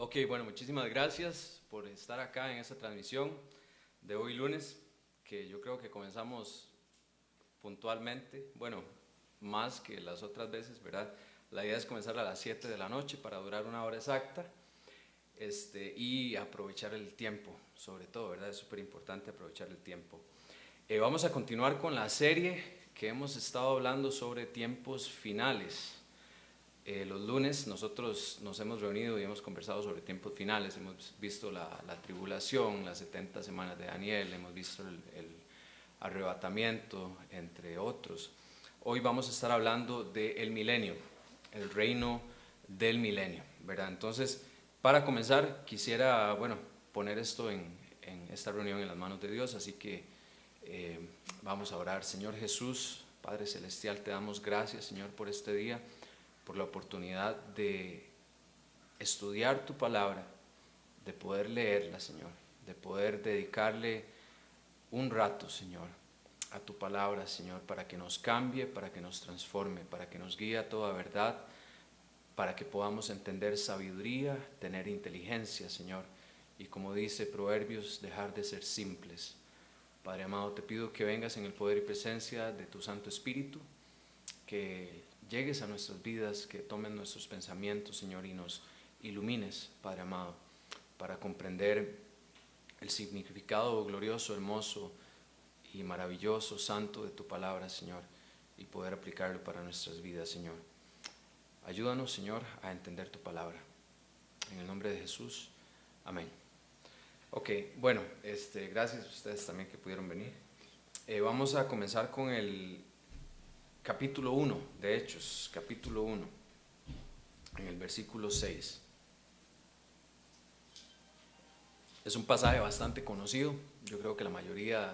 Ok, bueno, muchísimas gracias por estar acá en esta transmisión de hoy lunes, que yo creo que comenzamos puntualmente, bueno, más que las otras veces, ¿verdad? La idea es comenzar a las 7 de la noche para durar una hora exacta, y aprovechar el tiempo, sobre todo, ¿verdad? Es súper importante aprovechar el tiempo. Vamos a continuar con la serie que hemos estado hablando sobre tiempos finales. Los lunes nosotros nos hemos reunido y hemos conversado sobre tiempos finales, hemos visto la tribulación, las 70 semanas de Daniel, hemos visto el arrebatamiento, entre otros. Hoy vamos a estar hablando del milenio, el reino del milenio, ¿verdad? Entonces, para comenzar, quisiera, bueno, poner esto en esta reunión en las manos de Dios, así que vamos a orar. Señor Jesús, Padre Celestial, te damos gracias, Señor, por este día, por la oportunidad de estudiar tu palabra, de poder leerla, Señor, de poder dedicarle un rato, Señor, a tu palabra, Señor, para que nos cambie, para que nos transforme, para que nos guíe a toda verdad, para que podamos entender sabiduría, tener inteligencia, Señor, y como dice Proverbios, dejar de ser simples. Padre amado, te pido que vengas en el poder y presencia de tu Santo Espíritu, que llegues a nuestras vidas, que tomes nuestros pensamientos, Señor, y nos ilumines, Padre amado, para comprender el significado glorioso, hermoso y maravilloso, santo de tu palabra, Señor, y poder aplicarlo para nuestras vidas, Señor. Ayúdanos, Señor, a entender tu palabra. En el nombre de Jesús, amén. Ok, bueno, gracias a ustedes también que pudieron venir. Vamos a comenzar con el capítulo 1 de Hechos, capítulo 1, en el versículo 6. Es un pasaje bastante conocido, yo creo que la mayoría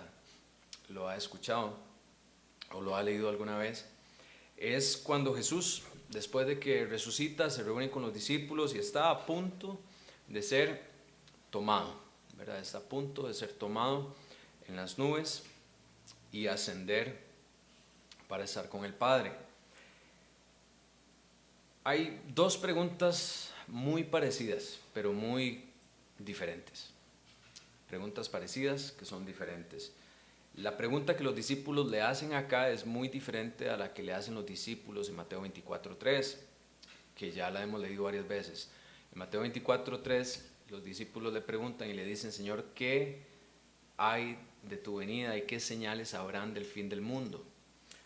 lo ha escuchado o lo ha leído alguna vez. Es cuando Jesús, después de que resucita, se reúne con los discípulos y está a punto de ser tomado, ¿verdad? Está a punto de ser tomado en las nubes y ascender para estar con el Padre. Hay dos preguntas muy parecidas, pero muy diferentes. Preguntas parecidas que son diferentes. La pregunta que los discípulos le hacen acá es muy diferente a la que le hacen los discípulos en Mateo 24:3, que ya la hemos leído varias veces. En Mateo 24:3 los discípulos le preguntan y le dicen: Señor, ¿qué hay de tu venida y qué señales habrán del fin del mundo?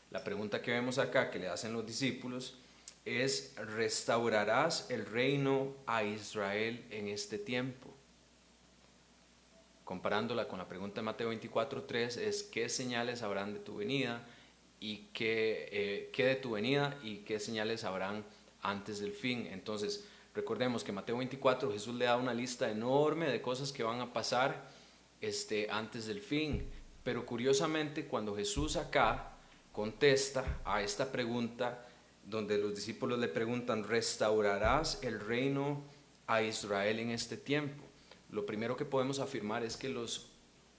La pregunta que vemos acá que le hacen los discípulos es: ¿restaurarás el reino a Israel en este tiempo? Comparándola con la pregunta de Mateo 24:3 es: ¿qué señales habrán de tu venida y qué de tu venida y qué señales habrán antes del fin? Entonces, recordemos que en Mateo 24 Jesús le da una lista enorme de cosas que van a pasar antes del fin, pero curiosamente cuando Jesús acá contesta a esta pregunta, donde los discípulos le preguntan: ¿restaurarás el reino a Israel en este tiempo? Lo primero que podemos afirmar es que los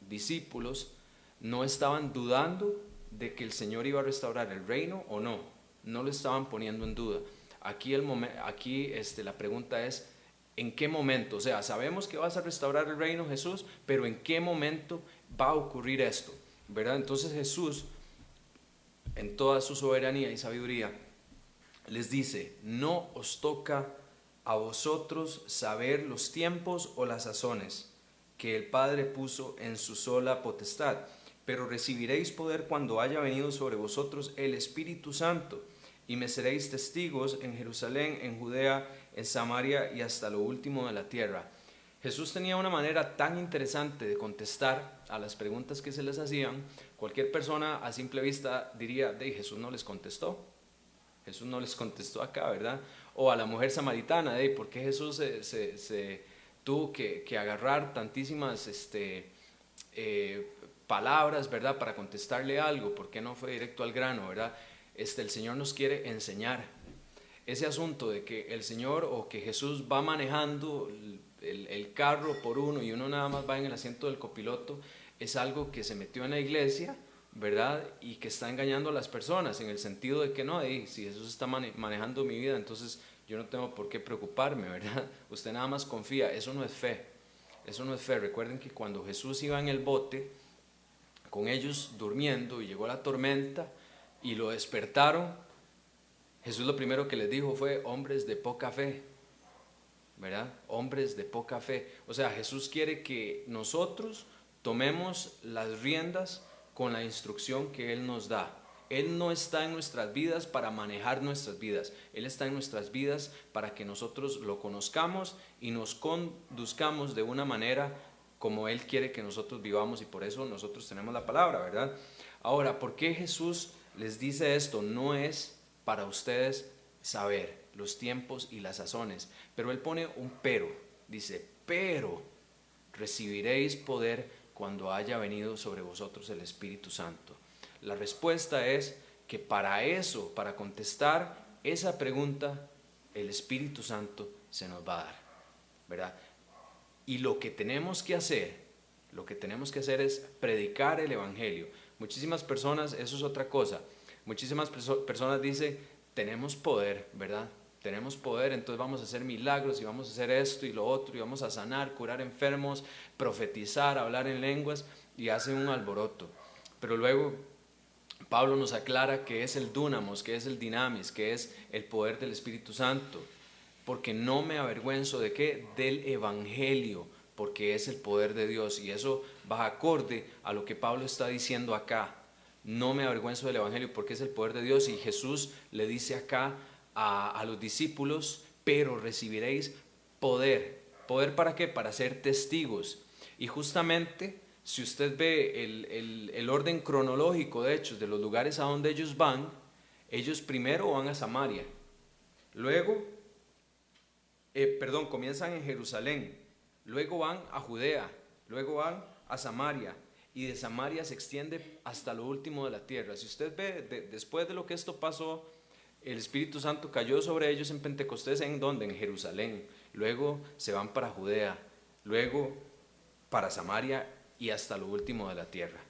discípulos no estaban dudando de que el Señor iba a restaurar el reino o no, no lo estaban poniendo en duda. Aquí la pregunta es: ¿en qué momento? O sea, sabemos que vas a restaurar el reino, Jesús, pero ¿en qué momento va a ocurrir esto? ¿Verdad? Entonces Jesús, en toda su soberanía y sabiduría, les dice: no os toca a vosotros saber los tiempos o las sazones que el Padre puso en su sola potestad, pero recibiréis poder cuando haya venido sobre vosotros el Espíritu Santo, y me seréis testigos en Jerusalén, en Judea, en Samaria y hasta lo último de la tierra. Jesús tenía una manera tan interesante de contestar a las preguntas que se les hacían. Cualquier persona a simple vista diría: de Jesús no les contestó. Jesús no les contestó acá, ¿verdad? O a la mujer samaritana: de ¿por qué Jesús se tuvo que agarrar tantísimas palabras, ¿verdad?, para contestarle algo? ¿Por qué no fue directo al grano, verdad? El Señor nos quiere enseñar. Ese asunto de que el Señor o que Jesús va manejando el carro por uno y uno nada más va en el asiento del copiloto es algo que se metió en la iglesia, ¿verdad? Y que está engañando a las personas en el sentido de que no, si Jesús está manejando mi vida, entonces yo no tengo por qué preocuparme, ¿verdad? Usted nada más confía, eso no es fe, eso no es fe. Recuerden que cuando Jesús iba en el bote, con ellos durmiendo, y llegó la tormenta y lo despertaron, Jesús lo primero que les dijo fue: hombres de poca fe, ¿verdad? Hombres de poca fe. O sea, Jesús quiere que nosotros tomemos las riendas con la instrucción que Él nos da. Él no está en nuestras vidas para manejar nuestras vidas. Él está en nuestras vidas para que nosotros lo conozcamos y nos conduzcamos de una manera como Él quiere que nosotros vivamos, y por eso nosotros tenemos la palabra, ¿verdad? Ahora, ¿por qué Jesús les dice esto? No es para ustedes saber los tiempos y las sazones, pero Él pone un pero. Dice: pero recibiréis poder cuando haya venido sobre vosotros el Espíritu Santo. La respuesta es que para eso, para contestar esa pregunta, el Espíritu Santo se nos va a dar, ¿verdad? Y lo que tenemos que hacer es predicar el Evangelio. Muchísimas personas, eso es otra cosa, muchísimas personas dicen: tenemos poder, ¿verdad? Tenemos poder, entonces vamos a hacer milagros y vamos a hacer esto y lo otro, y vamos a sanar, curar enfermos, profetizar, hablar en lenguas, y hacen un alboroto. Pero luego Pablo nos aclara que es el dunamos, que es el dinamis, que es el poder del Espíritu Santo. Porque no me avergüenzo ¿de qué? Del Evangelio, porque es el poder de Dios. Y eso va acorde a lo que Pablo está diciendo acá. No me avergüenzo del Evangelio porque es el poder de Dios. Y Jesús le dice acá a los discípulos: pero recibiréis poder. ¿Poder para qué? Para ser testigos. Y justamente, si usted ve el orden cronológico de hechos de los lugares a donde ellos van, ellos primero van a Samaria, luego, comienzan en Jerusalén, luego van a Judea, luego van a Samaria, y de Samaria se extiende hasta lo último de la tierra. Si usted ve, después de lo que esto pasó, el Espíritu Santo cayó sobre ellos en Pentecostés. ¿En dónde? En Jerusalén. Luego se van para Judea, luego para Samaria y hasta lo último de la tierra,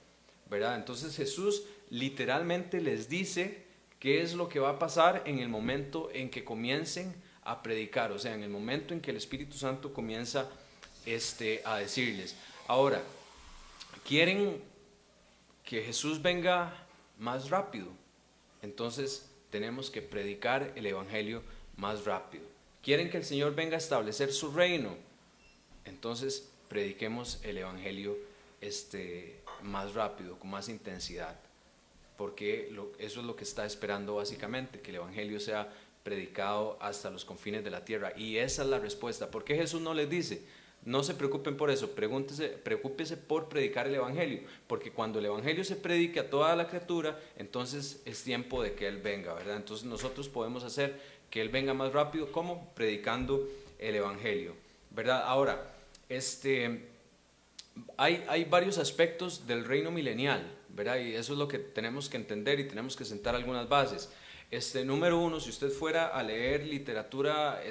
¿verdad? Entonces Jesús literalmente les dice qué es lo que va a pasar en el momento en que comiencen a predicar, o sea, en el momento en que el Espíritu Santo comienza a decirles. Ahora, ¿quieren que Jesús venga más rápido? Entonces tenemos que predicar el Evangelio más rápido. ¿Quieren que el Señor venga a establecer su reino? Entonces prediquemos el Evangelio más rápido, con más intensidad, porque eso es lo que está esperando básicamente, que el Evangelio sea predicado hasta los confines de la tierra. Y esa es la respuesta. ¿Por qué Jesús no les dice: no se preocupen por eso, preocúpese por predicar el Evangelio? Porque cuando el Evangelio se predique a toda la criatura, entonces es tiempo de que Él venga, ¿verdad? Entonces nosotros podemos hacer que Él venga más rápido, ¿cómo? Predicando el Evangelio, ¿verdad? Ahora, hay varios aspectos del reino milenial, ¿verdad? Y eso es lo que tenemos que entender, y tenemos que sentar algunas bases. Número uno, si usted fuera a leer literatura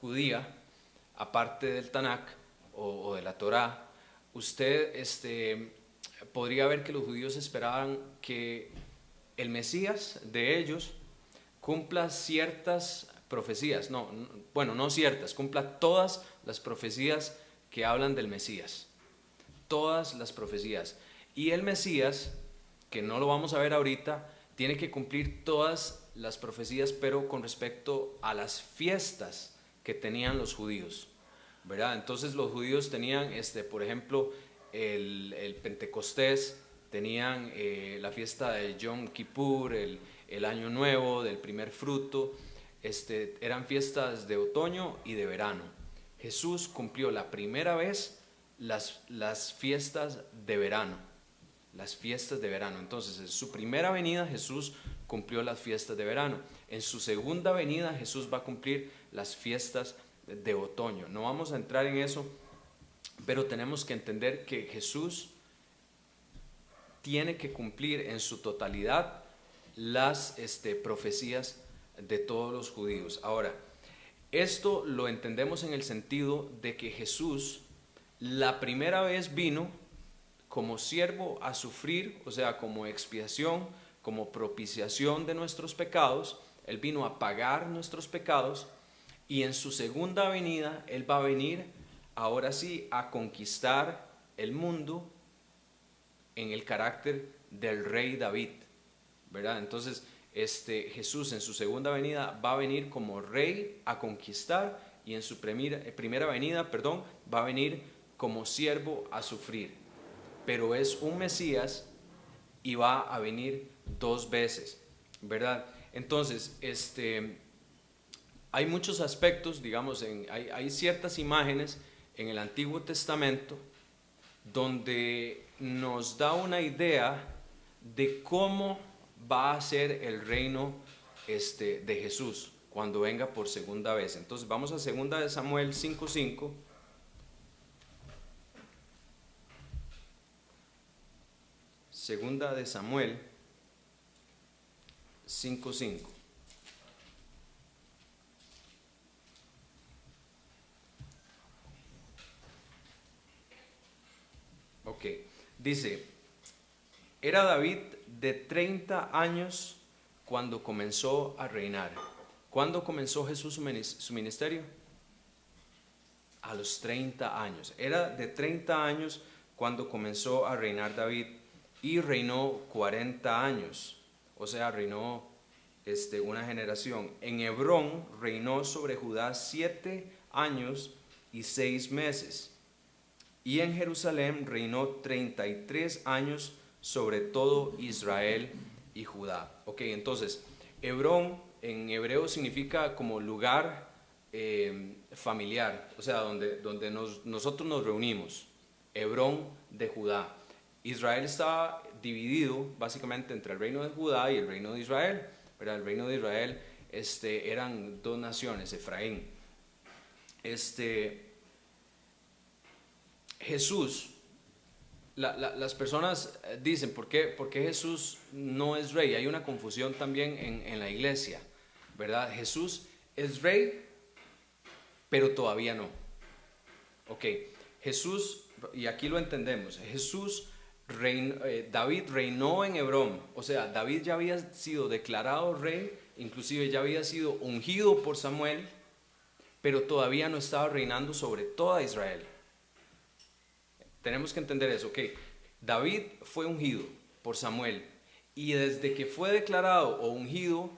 judía, aparte del Tanakh o de la Torá, usted podría ver que los judíos esperaban que el Mesías de ellos cumpla ciertas profecías, no ciertas, cumpla todas las profecías que hablan del Mesías, todas las profecías. Y el Mesías, que no lo vamos a ver ahorita, tiene que cumplir todas las profecías, pero con respecto a las fiestas que tenían los judíos, ¿verdad? Entonces los judíos tenían, por ejemplo, el Pentecostés, tenían la fiesta de Yom Kippur, el Año Nuevo, del primer fruto, eran fiestas de otoño y de verano. Jesús cumplió la primera vez las fiestas de verano, las fiestas de verano. Entonces, en su primera venida Jesús cumplió las fiestas de verano. En su segunda venida Jesús va a cumplir las fiestas de otoño. No vamos a entrar en eso, pero tenemos que entender que Jesús tiene que cumplir en su totalidad las profecías de todos los judíos. Ahora, esto lo entendemos en el sentido de que Jesús la primera vez vino como siervo a sufrir, o sea, como expiación, como propiciación de nuestros pecados. Él vino a pagar nuestros pecados, Y en su segunda venida, Él va a venir, ahora sí, a conquistar el mundo en el carácter del rey David, ¿verdad? Entonces, Jesús en su segunda venida va a venir como rey a conquistar, y en su primera venida, perdón, va a venir como siervo a sufrir. Pero es un Mesías y va a venir dos veces, ¿verdad? Entonces, hay muchos aspectos, digamos, hay ciertas imágenes en el Antiguo Testamento donde nos da una idea de cómo va a ser el reino de Jesús cuando venga por segunda vez. Entonces vamos a segunda de Samuel 5:5. Segunda de Samuel 5:5. Ok, dice, era David de 30 años cuando comenzó a reinar. ¿Cuándo comenzó Jesús su ministerio? A los 30 años. Era de 30 años cuando comenzó a reinar David, y reinó 40 años. O sea, reinó una generación. En Hebrón reinó sobre Judá 7 años y 6 meses. Y en Jerusalén reinó 33 años sobre todo Israel y Judá. Ok, entonces, Hebrón en hebreo significa como lugar familiar, o sea, donde nosotros nos reunimos. Hebrón de Judá. Israel estaba dividido básicamente entre el reino de Judá y el reino de Israel. ¿Verdad? El reino de Israel eran dos naciones, Efraín. Jesús, las personas dicen, ¿por qué Jesús no es rey? Hay una confusión también en la iglesia, ¿verdad? Jesús es rey, pero todavía no. Ok, Jesús, y aquí lo entendemos, David reinó en Hebrón, o sea, David ya había sido declarado rey, inclusive ya había sido ungido por Samuel, pero todavía no estaba reinando sobre toda Israel. Tenemos que entender eso, ok. David fue ungido por Samuel, y desde que fue declarado o ungido,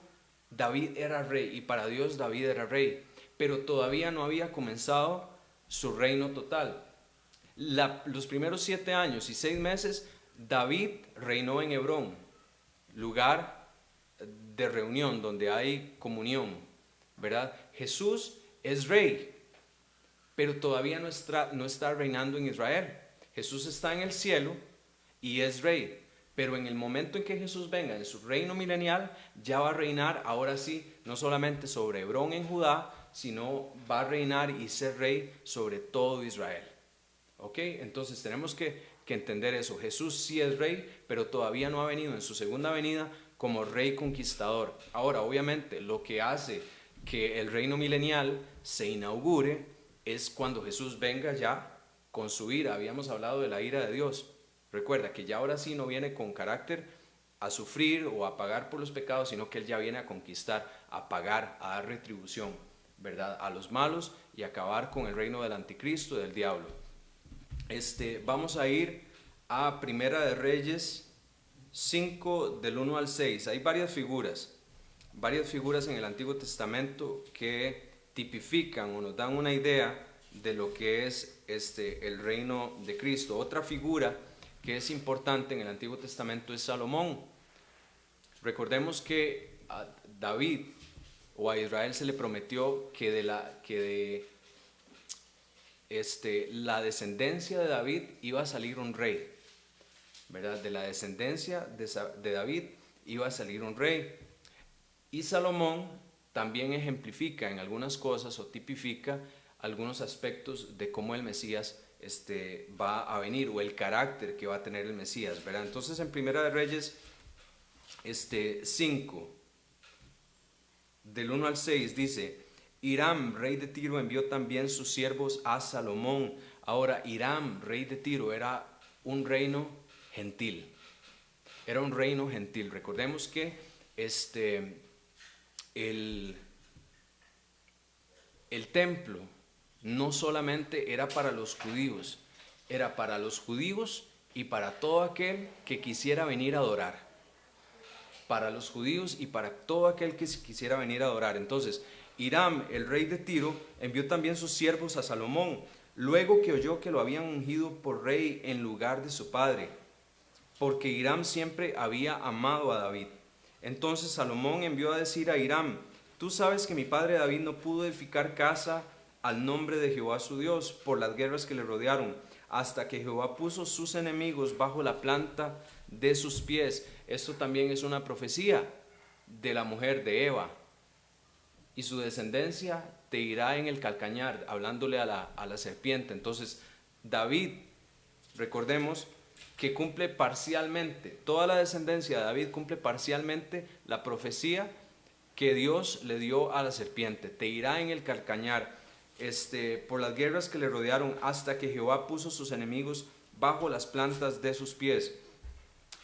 David era rey, y para Dios David era rey, pero todavía no había comenzado su reino total. Los primeros 7 años y 6 meses, David reinó en Hebrón, lugar de reunión donde hay comunión, ¿verdad? Jesús es rey, pero todavía no está reinando en Israel. Jesús está en el cielo y es rey, pero en el momento en que Jesús venga en su reino milenial, ya va a reinar, ahora sí, no solamente sobre Hebrón en Judá, sino va a reinar y ser rey sobre todo Israel. ¿Ok? Entonces tenemos que entender eso. Jesús sí es rey, pero todavía no ha venido en su segunda venida como rey conquistador. Ahora, obviamente, lo que hace que el reino milenial se inaugure es cuando Jesús venga ya con su ira. Habíamos hablado de la ira de Dios. Recuerda que ya ahora sí no viene con carácter a sufrir o a pagar por los pecados, sino que Él ya viene a conquistar, a pagar, a dar retribución, ¿verdad? A los malos, y acabar con el reino del anticristo, del diablo. Vamos a ir a Primera de Reyes 5 del 1 al 6. Hay varias figuras en el Antiguo Testamento que tipifican o nos dan una idea de lo que es el reino de Cristo. Otra figura que es importante en el Antiguo Testamento es Salomón. Recordemos que a David o a Israel se le prometió que de la descendencia de David iba a salir un rey, ¿verdad? De la descendencia de David iba a salir un rey. Y Salomón también ejemplifica en algunas cosas o tipifica algunos aspectos de cómo el Mesías va a venir, o el carácter que va a tener el Mesías, ¿verdad? Entonces en Primera de Reyes 5 del 1 al 6 dice: Hiram, rey de Tiro, envió también sus siervos a Salomón. Ahora, Hiram, rey de Tiro, era un reino gentil. Era un reino gentil. Recordemos que el templo no solamente era para los judíos, era para los judíos y para todo aquel que quisiera venir a adorar. Para los judíos y para todo aquel que quisiera venir a adorar. Entonces, Hiram, el rey de Tiro, envió también sus siervos a Salomón, luego que oyó que lo habían ungido por rey en lugar de su padre, porque Hiram siempre había amado a David. Entonces Salomón envió a decir a Hiram: tú sabes que mi padre David no pudo edificar casa al nombre de Jehová su Dios por las guerras que le rodearon, hasta que Jehová puso sus enemigos bajo la planta de sus pies. Esto también es una profecía de la mujer de Eva. Y su descendencia te irá en el calcañar, hablándole a la serpiente. Entonces David, recordemos que cumple parcialmente, toda la descendencia de David cumple parcialmente la profecía que Dios le dio a la serpiente. Te irá en el calcañar, por las guerras que le rodearon, hasta que Jehová puso sus enemigos bajo las plantas de sus pies.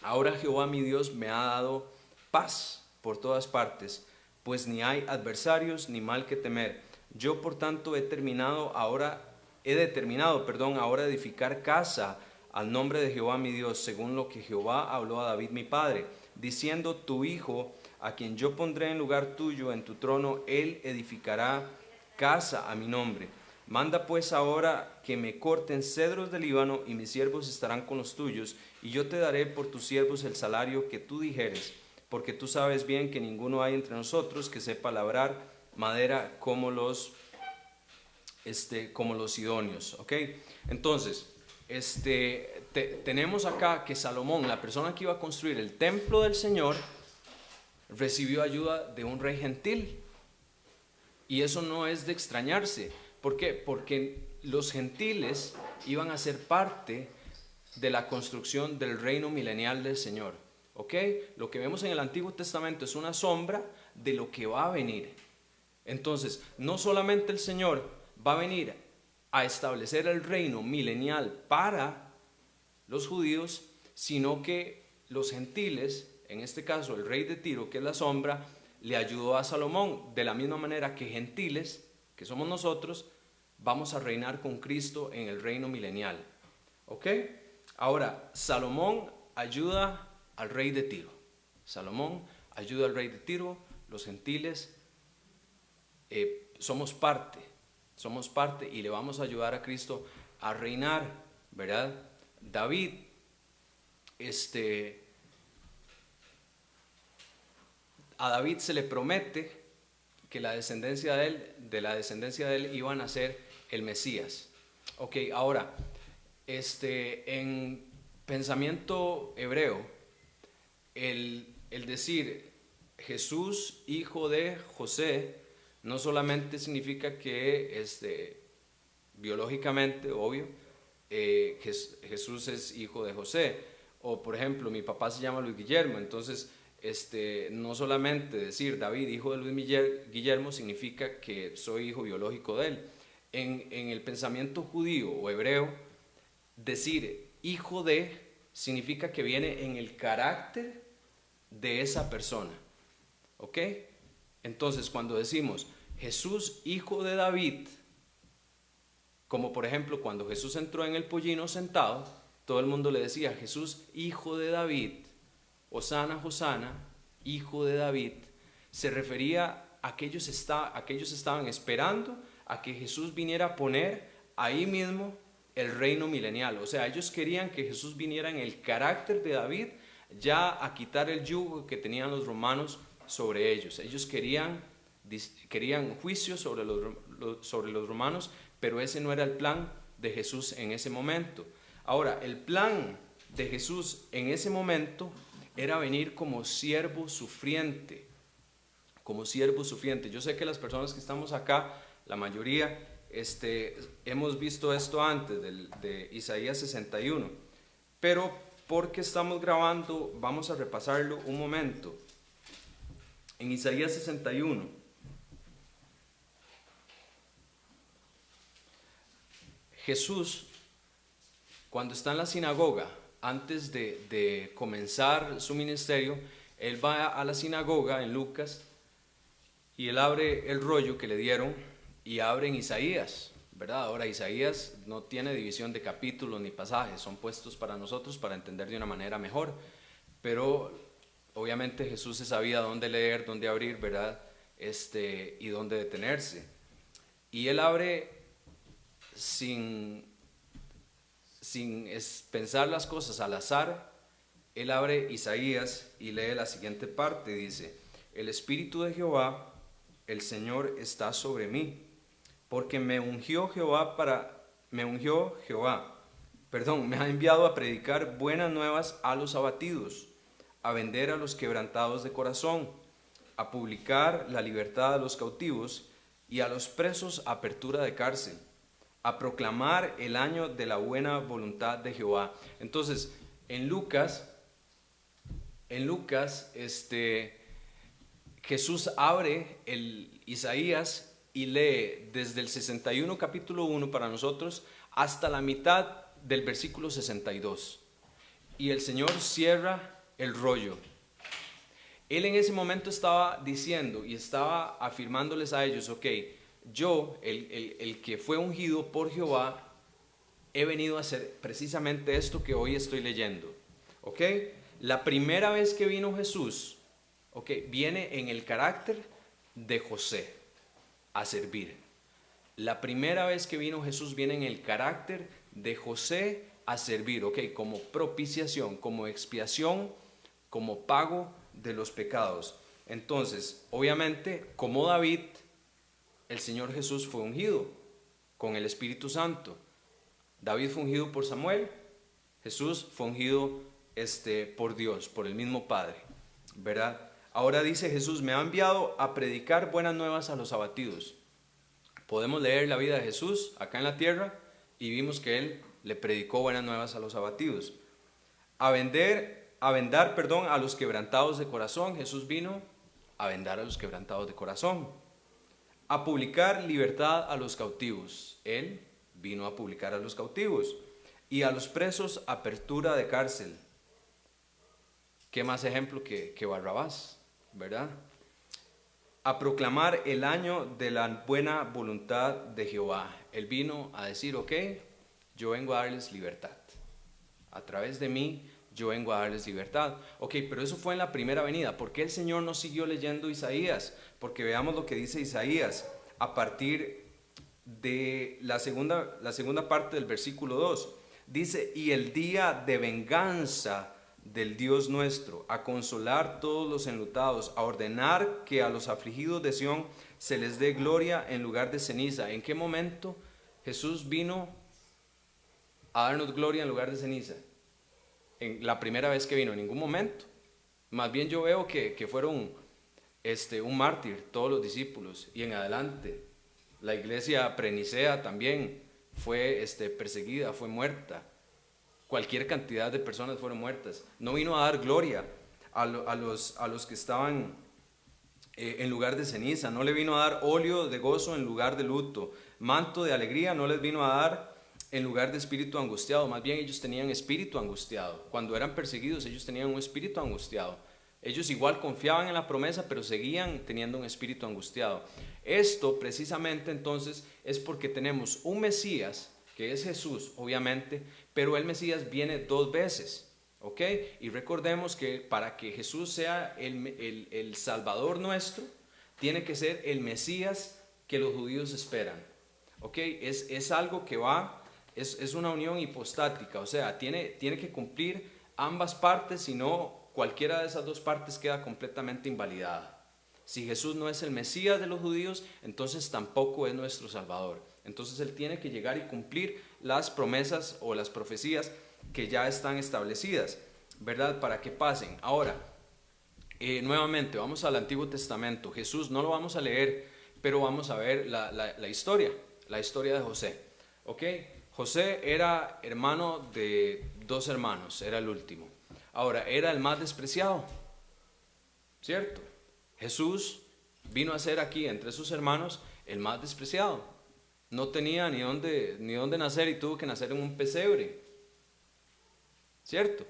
Ahora Jehová mi Dios me ha dado paz por todas partes, pues ni hay adversarios ni mal que temer. Yo por tanto he determinado ahora edificar casa al nombre de Jehová mi Dios, según lo que Jehová habló a David mi padre, diciendo: tu hijo, a quien yo pondré en lugar tuyo en tu trono, él edificará casa a mi nombre. Manda pues ahora que me corten cedros del Líbano, y mis siervos estarán con los tuyos, y yo te daré por tus siervos el salario que tú dijeres, porque tú sabes bien que ninguno hay entre nosotros que sepa labrar madera como los sidonios. ¿Ok? Entonces, tenemos acá que Salomón, la persona que iba a construir el templo del Señor, recibió ayuda de un rey gentil. Y eso no es de extrañarse. ¿Por qué? Porque los gentiles iban a ser parte de la construcción del reino milenial del Señor. ¿Ok? Lo que vemos en el Antiguo Testamento es una sombra de lo que va a venir. Entonces, no solamente el Señor va a venir a establecer el reino milenial para los judíos, sino que los gentiles, en este caso el rey de Tiro, que es la sombra, le ayudó a Salomón, de la misma manera que gentiles, que somos nosotros, vamos a reinar con Cristo en el reino milenial. ¿Ok? Ahora, Salomón ayuda al rey de Tiro. Salomón ayuda al rey de Tiro. Los gentiles somos parte y le vamos a ayudar a Cristo a reinar, ¿verdad? David, a David se le promete que de la descendencia de él iban a ser el Mesías. Ok, ahora, en pensamiento hebreo, el decir Jesús, hijo de José, no solamente significa que biológicamente, obvio, Jesús es hijo de José. O por ejemplo, mi papá se llama Luis Guillermo, entonces no solamente decir David, hijo de Luis Guillermo, significa que soy hijo biológico de él. En el pensamiento judío o hebreo, decir hijo de significa que viene en el carácter de esa persona. ¿Ok? Entonces, cuando decimos Jesús, hijo de David, como por ejemplo cuando Jesús entró en el pollino sentado, todo el mundo le decía Jesús, hijo de David, Hosana, Hosana, hijo de David. Se refería a que ellos estaban esperando a que Jesús viniera a poner ahí mismo el reino milenial. O sea, ellos querían que Jesús viniera en el carácter de David, ya a quitar el yugo que tenían los romanos sobre ellos. Ellos querían juicio sobre los romanos, pero ese no era el plan de Jesús en ese momento. Ahora, el plan de Jesús en ese momento era venir como siervo sufriente, como siervo sufriente. Yo sé que las personas que estamos acá, la mayoría, hemos visto esto antes de Isaías 61, pero porque estamos grabando, vamos a repasarlo un momento. En Isaías 61, Jesús, cuando está en la sinagoga, antes de comenzar su ministerio, él va a la sinagoga en Lucas y él abre el rollo que le dieron y abren Isaías, ¿verdad? Ahora Isaías no tiene división de capítulos ni pasajes, son puestos para nosotros para entender de una manera mejor, pero obviamente Jesús se sabía dónde leer, dónde abrir, ¿verdad? Y dónde detenerse. Y él abre sin pensar las cosas al azar. Él abre Isaías y lee la siguiente parte, dice: el Espíritu de Jehová, el Señor, está sobre mí, porque me ha enviado a predicar buenas nuevas a los abatidos, a vender a los quebrantados de corazón, a publicar la libertad a los cautivos y a los presos apertura de cárcel, a proclamar el año de la buena voluntad de Jehová. Entonces, en Lucas, Jesús abre el Isaías y lee desde el 61 capítulo 1 para nosotros hasta la mitad del versículo 62. Y el Señor cierra el rollo. Él en ese momento estaba diciendo y estaba afirmándoles a ellos: ok, yo, el que fue ungido por Jehová, he venido a hacer precisamente esto que hoy estoy leyendo. Ok, la primera vez que vino Jesús, ok, viene en el carácter de José a servir. La primera vez que vino Jesús viene en el carácter de José a servir, ok, como propiciación, como expiación, como pago de los pecados. Entonces, obviamente, como David, el Señor Jesús fue ungido con el Espíritu Santo. David fue ungido por Samuel, Jesús fue ungido por Dios, por el mismo Padre, ¿verdad? Ahora dice Jesús: me ha enviado a predicar buenas nuevas a los abatidos. Podemos leer la vida de Jesús acá en la tierra y vimos que Él le predicó buenas nuevas a los abatidos. A vendar a los quebrantados de corazón. Jesús vino a vendar a los quebrantados de corazón. A publicar libertad a los cautivos. Él vino a publicar a los cautivos. Y a los presos apertura de cárcel. ¿Qué más ejemplo que Barrabás, verdad? A proclamar el año de la buena voluntad de Jehová. Él vino a decir: ok, yo vengo a darles libertad. A través de mí yo vengo a darles libertad. Ok, pero eso fue en la primera venida. ¿Por qué el Señor no siguió leyendo Isaías? Porque veamos lo que dice Isaías a partir de la segunda parte del versículo 2. Dice: y el día de venganza del Dios nuestro, a consolar todos los enlutados, a ordenar que a los afligidos de Sión se les dé gloria en lugar de ceniza. ¿En qué momento Jesús vino a darnos gloria en lugar de ceniza? En la primera vez que vino, en ningún momento. Más bien yo veo que fueron un mártir todos los discípulos, y en adelante la iglesia prenicea también fue perseguida, fue muerta. Cualquier cantidad de personas fueron muertas. No vino a dar gloria a los que estaban en lugar de ceniza. No le vino a dar óleo de gozo en lugar de luto. Manto de alegría no les vino a dar en lugar de espíritu angustiado. Más bien ellos tenían espíritu angustiado. Cuando eran perseguidos, ellos tenían un espíritu angustiado. Ellos igual confiaban en la promesa, pero seguían teniendo un espíritu angustiado. Esto precisamente entonces es porque tenemos un Mesías, que es Jesús, obviamente, pero el Mesías viene dos veces, ¿ok? Y recordemos que para que Jesús sea el Salvador nuestro, tiene que ser el Mesías que los judíos esperan, ¿ok? Es algo que es una unión hipostática, o sea, tiene que cumplir ambas partes, si no, cualquiera de esas dos partes queda completamente invalidada. Si Jesús no es el Mesías de los judíos, entonces tampoco es nuestro Salvador. Entonces Él tiene que llegar y cumplir las promesas o las profecías que ya están establecidas, ¿verdad? Para que pasen. Ahora, nuevamente, vamos al Antiguo Testamento. Jesús no lo vamos a leer, pero vamos a ver la historia de José. ¿Ok? José era hermano de dos hermanos, era el último. Ahora, era el más despreciado, ¿cierto? Jesús vino a ser aquí, entre sus hermanos, el más despreciado. No tenía ni dónde nacer y tuvo que nacer en un pesebre, ¿cierto?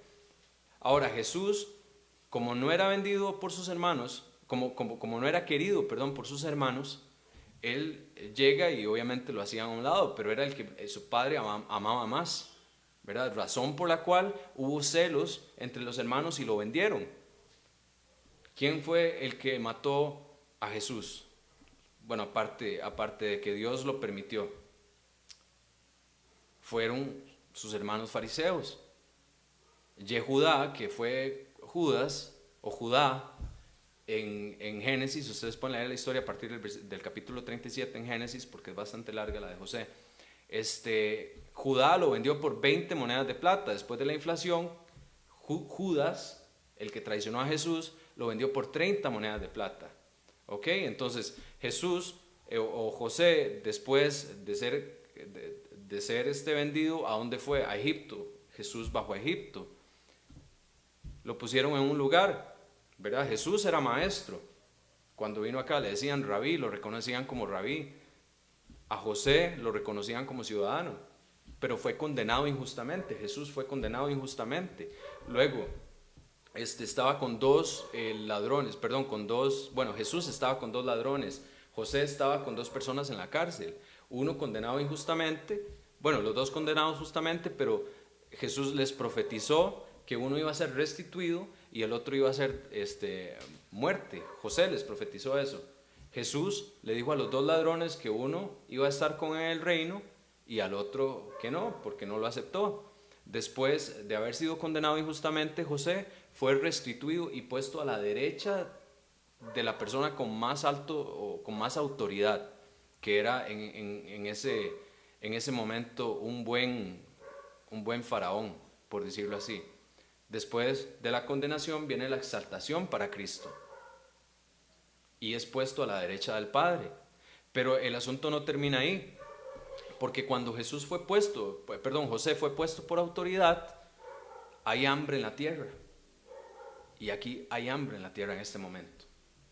Ahora Jesús, como no era vendido por sus hermanos, como no era querido, por sus hermanos, él llega y obviamente lo hacían a un lado, pero era el que su padre amaba más, ¿verdad? Razón por la cual hubo celos entre los hermanos y lo vendieron. ¿Quién fue el que mató a Jesús? Bueno, aparte de que Dios lo permitió, fueron sus hermanos fariseos. Yehudá, que fue Judas o Judá en Génesis, ustedes pueden leer la historia a partir del capítulo 37 en Génesis, porque es bastante larga la de José. Judá lo vendió por 20 monedas de plata. Después de la inflación, Judas, el que traicionó a Jesús, lo vendió por 30 monedas de plata. ¿Ok? Entonces Jesús o José, después de ser vendido, ¿a dónde fue? A Egipto. Jesús bajó a Egipto. Lo pusieron en un lugar, ¿verdad? Jesús era maestro. Cuando vino acá le decían rabí, lo reconocían como rabí. A José lo reconocían como ciudadano, pero fue condenado injustamente. Jesús fue condenado injustamente. Luego, estaba con dos ladrones, Jesús estaba con dos ladrones. José estaba con dos personas en la cárcel. Uno condenado injustamente, los dos condenados justamente, pero Jesús les profetizó que uno iba a ser restituido y el otro iba a ser muerte. José les profetizó eso. Jesús le dijo a los dos ladrones que uno iba a estar con él en el reino y al otro que no, porque no lo aceptó. Después de haber sido condenado injustamente, José fue restituido y puesto a la derecha de la persona con más alto o con más autoridad, que era en ese momento un buen faraón, por decirlo así. Después de la condenación viene la exaltación para Cristo y es puesto a la derecha del Padre. Pero el asunto no termina ahí, porque cuando José fue puesto por autoridad, hay hambre en la tierra. Y aquí hay hambre en la tierra en este momento.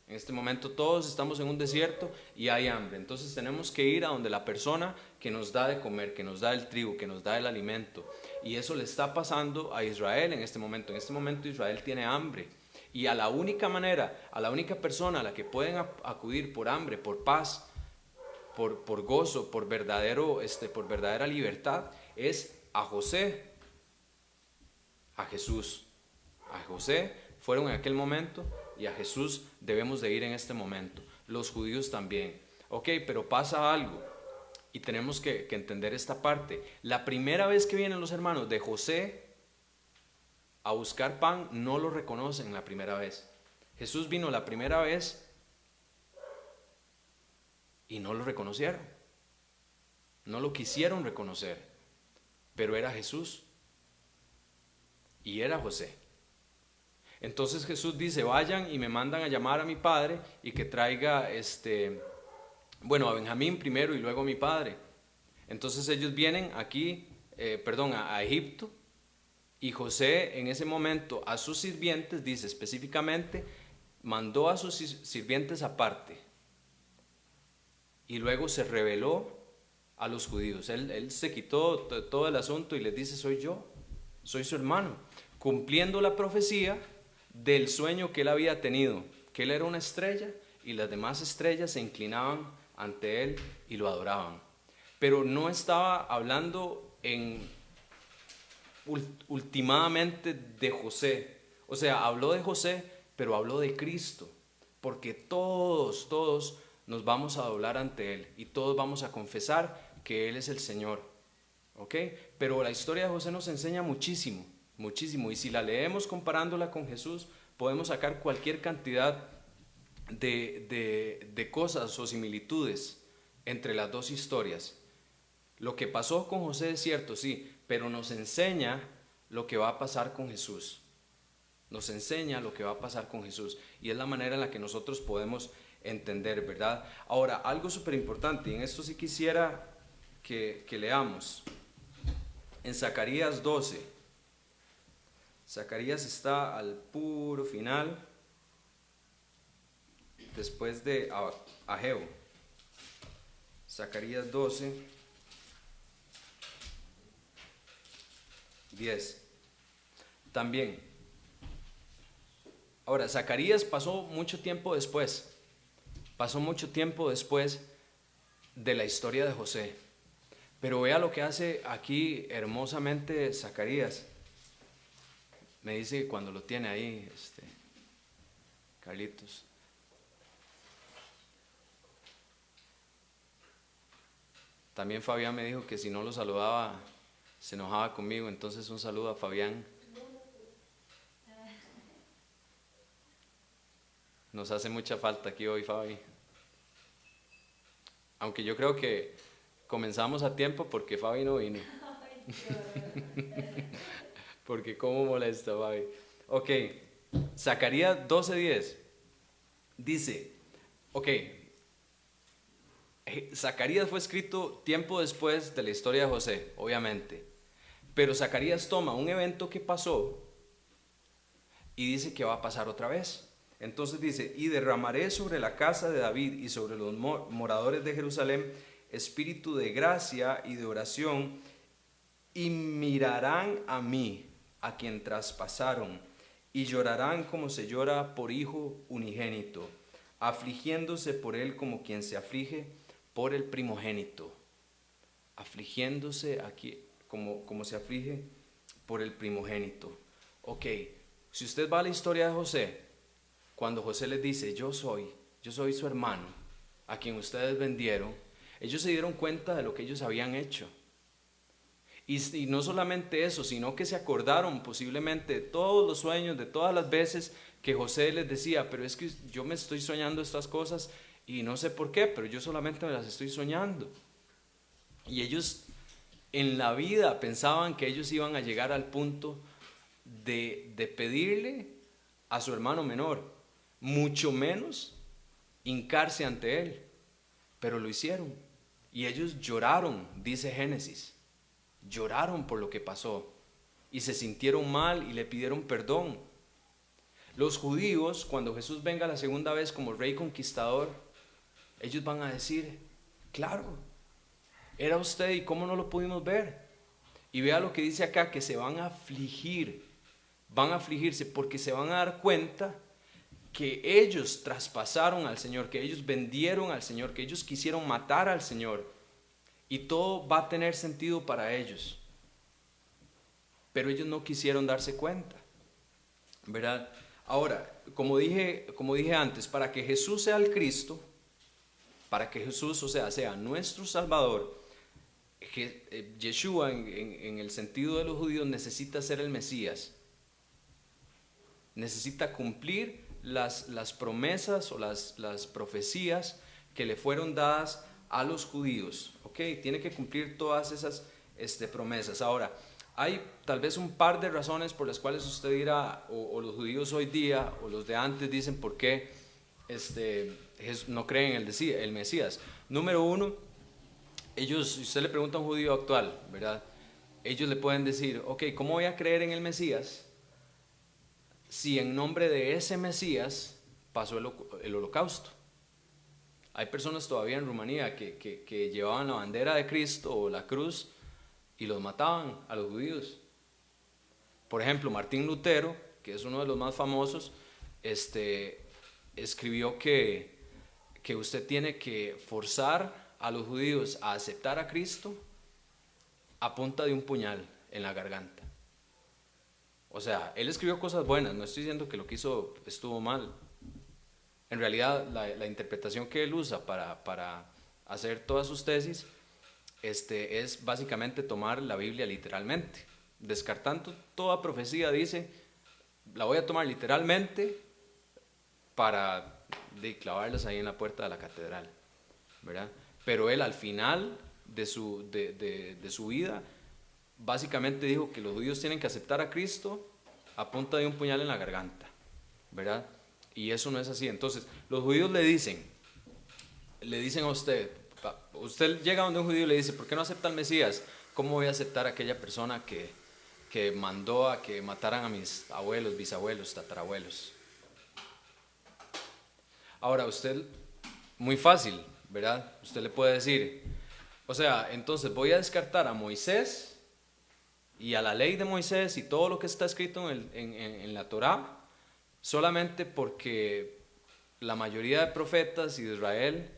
En este momento todos estamos en un desierto y hay hambre. Entonces tenemos que ir a donde la persona que nos da de comer, que nos da el trigo, que nos da el alimento. Y eso le está pasando a Israel en este momento. En este momento Israel tiene hambre. Y a la única persona a la que pueden acudir por hambre, por paz, por gozo, por verdadera libertad, es a José, a Jesús. A José fueron en aquel momento y a Jesús debemos de ir en este momento. Los judíos también. Ok, pero pasa algo y tenemos que entender esta parte. La primera vez que vienen los hermanos de José a buscar pan, no lo reconocen la primera vez. Jesús vino la primera vez y no lo reconocieron. No lo quisieron reconocer, pero era Jesús y era José. Entonces Jesús dice, vayan y me mandan a llamar a mi padre y que traiga a Benjamín primero y luego a mi padre. Entonces ellos vienen aquí, a Egipto, y José en ese momento a sus sirvientes, dice específicamente, mandó a sus sirvientes aparte y luego se reveló a los judíos. Él se quitó todo el asunto y les dice, soy yo, soy su hermano, cumpliendo la profecía del sueño que él había tenido, que él era una estrella y las demás estrellas se inclinaban ante él y lo adoraban. Pero no estaba hablando últimamente de José. O sea, habló de José, pero habló de Cristo, porque todos nos vamos a doblar ante él y todos vamos a confesar que él es el Señor. ¿Ok? Pero la historia de José nos enseña muchísimo, y si la leemos comparándola con Jesús, podemos sacar cualquier cantidad de cosas o similitudes entre las dos historias. Lo que pasó con José es cierto, sí, pero nos enseña lo que va a pasar con Jesús. Nos enseña lo que va a pasar con Jesús y es la manera en la que nosotros podemos entender, ¿verdad? Ahora, algo súper importante, y en esto sí quisiera que leamos en Zacarías 12. Zacarías está al puro final, después de Ageo. Zacarías 12, 10. También. Ahora, Zacarías pasó mucho tiempo después de la historia de José. Pero vea lo que hace aquí hermosamente Zacarías. Me dice que cuando lo tiene ahí, Carlitos. También Fabián me dijo que si no lo saludaba se enojaba conmigo, entonces un saludo a Fabián. Nos hace mucha falta aquí hoy, Fabi. Aunque yo creo que comenzamos a tiempo porque Fabi no vino. Porque cómo molesta, Fabi. Ok, Zacarías 12:10 dice, ok, Zacarías fue escrito tiempo después de la historia de José, obviamente. Pero Zacarías toma un evento que pasó y dice que va a pasar otra vez. Entonces dice, y derramaré sobre la casa de David y sobre los moradores de Jerusalén espíritu de gracia y de oración, y mirarán a mí, a quien traspasaron, y llorarán como se llora por hijo unigénito, afligiéndose por él como quien se aflige por el primogénito. Afligiéndose aquí como se aflige por el primogénito. Ok, si usted va a la historia de José, cuando José les dice, yo soy su hermano, a quien ustedes vendieron, ellos se dieron cuenta de lo que ellos habían hecho. Y no solamente eso, sino que se acordaron posiblemente de todos los sueños, de todas las veces que José les decía, pero es que yo me estoy soñando estas cosas y no sé por qué, pero yo solamente me las estoy soñando. Y ellos en la vida pensaban que ellos iban a llegar al punto de pedirle a su hermano menor, mucho menos hincarse ante él, pero lo hicieron. Y ellos lloraron, dice Génesis. Lloraron por lo que pasó y se sintieron mal y le pidieron perdón. Los judíos, cuando Jesús venga la segunda vez como rey conquistador, ellos van a decir, claro, era usted y cómo no lo pudimos ver. Y vea lo que dice acá, que se van a afligir, van a afligirse porque se van a dar cuenta que ellos traspasaron al Señor, que ellos vendieron al Señor, que ellos quisieron matar al Señor. Y todo va a tener sentido para ellos. Pero ellos no quisieron darse cuenta, ¿verdad? Ahora, como dije antes, para que Jesús sea el Cristo, para que Jesús, sea nuestro Salvador, Yeshua en el sentido de los judíos necesita ser el Mesías. Necesita cumplir las promesas o las profecías que le fueron dadas a los judíos. Ok, tiene que cumplir todas esas promesas. Ahora, hay tal vez un par de razones por las cuales usted dirá, o los judíos hoy día, o los de antes dicen por qué no creen en el Mesías. Número uno, ellos, si usted le pregunta a un judío actual, ¿verdad? Ellos le pueden decir, ok, ¿cómo voy a creer en el Mesías si en nombre de ese Mesías pasó el holocausto? Hay personas todavía en Rumanía que llevaban la bandera de Cristo o la cruz y los mataban a los judíos. Por ejemplo, Martín Lutero, que es uno de los más famosos, escribió que usted tiene que forzar a los judíos a aceptar a Cristo a punta de un puñal en la garganta. O sea, él escribió cosas buenas, no estoy diciendo que lo que hizo estuvo mal. En realidad, la interpretación que él usa para hacer todas sus tesis es básicamente tomar la Biblia literalmente, descartando toda profecía. Dice, la voy a tomar literalmente para clavarlas ahí en la puerta de la catedral, ¿verdad? Pero él al final de su vida básicamente dijo que los judíos tienen que aceptar a Cristo a punta de un puñal en la garganta, ¿verdad? Y eso no es así. Entonces, los judíos le dicen a usted llega donde un judío y le dice, ¿por qué no acepta al Mesías? ¿Cómo voy a aceptar a aquella persona que mandó a que mataran a mis abuelos, bisabuelos, tatarabuelos? Ahora, usted, muy fácil, ¿verdad? Usted le puede decir, entonces voy a descartar a Moisés y a la ley de Moisés y todo lo que está escrito en la Torá, solamente porque la mayoría de profetas y de Israel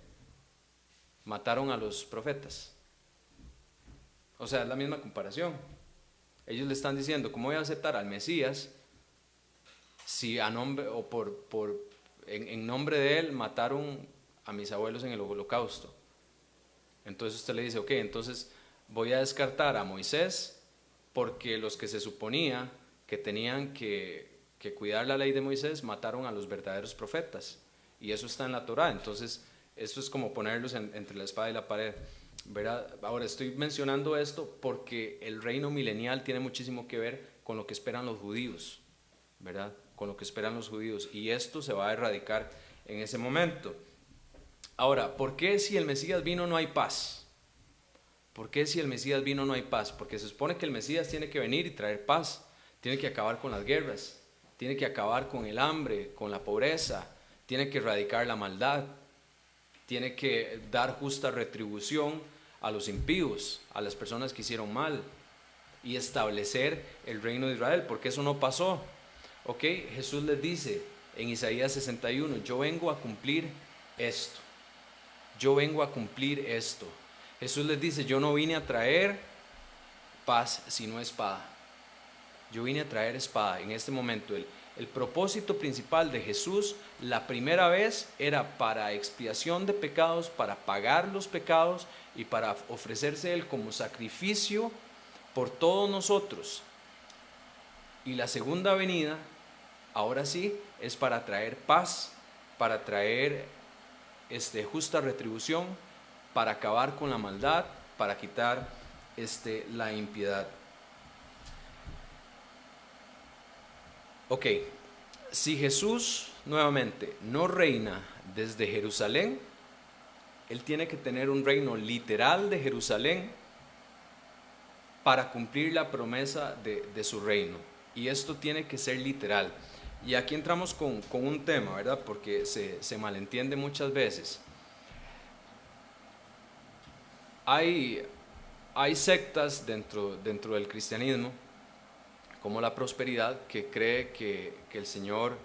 mataron a los profetas. O sea, es la misma comparación. Ellos le están diciendo, ¿cómo voy a aceptar al Mesías si a nombre o en nombre de él mataron a mis abuelos en el holocausto? Entonces usted le dice, ok, entonces voy a descartar a Moisés porque los que se suponía que tenían que cuidar la ley de Moisés mataron a los verdaderos profetas, y eso está en la Torá. Entonces eso es como ponerlos entre la espada y la pared, ¿verdad? Ahora estoy mencionando esto porque el reino milenial tiene muchísimo que ver con lo que esperan los judíos, ¿verdad? Con lo que esperan los judíos, y esto se va a erradicar en ese momento. Ahora, ¿por qué si el Mesías vino no hay paz? ¿Por qué si el Mesías vino no hay paz? Porque se supone que el Mesías tiene que venir y traer paz, tiene que acabar con las guerras, tiene que acabar con el hambre, con la pobreza, tiene que erradicar la maldad, tiene que dar justa retribución a los impíos, a las personas que hicieron mal, y establecer el reino de Israel, porque eso no pasó. Ok, Jesús les dice en Isaías 61, yo vengo a cumplir esto, yo vengo a cumplir esto. Jesús les dice, yo no vine a traer paz sino espada. Yo vine a traer espada. En este momento el propósito principal de Jesús la primera vez era para expiación de pecados, para pagar los pecados y para ofrecerse Él como sacrificio por todos nosotros. Y la segunda venida, ahora sí, es para traer paz, para traer justa retribución, para acabar con la maldad, para quitar la impiedad. Ok, si Jesús nuevamente no reina desde Jerusalén, Él tiene que tener un reino literal de Jerusalén para cumplir la promesa de su reino. Y esto tiene que ser literal. Y aquí entramos con un tema, ¿verdad? Porque se malentiende muchas veces. Hay sectas dentro del cristianismo, como la prosperidad, que cree que el Señor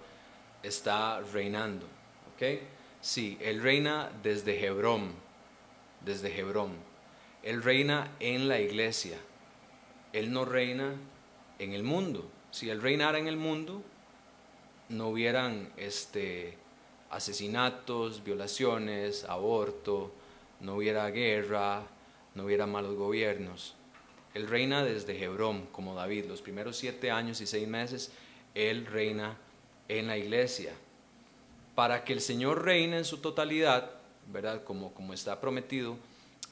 está reinando, ¿ok? Sí, Él reina desde Hebrón, Él reina en la iglesia, Él no reina en el mundo. Si Él reinara en el mundo, no hubieran asesinatos, violaciones, aborto, no hubiera guerra, no hubiera malos gobiernos. Él reina desde Hebrón, como David. Los primeros 7 años y 6 meses, Él reina en la iglesia. Para que el Señor reine en su totalidad, ¿verdad? Como está prometido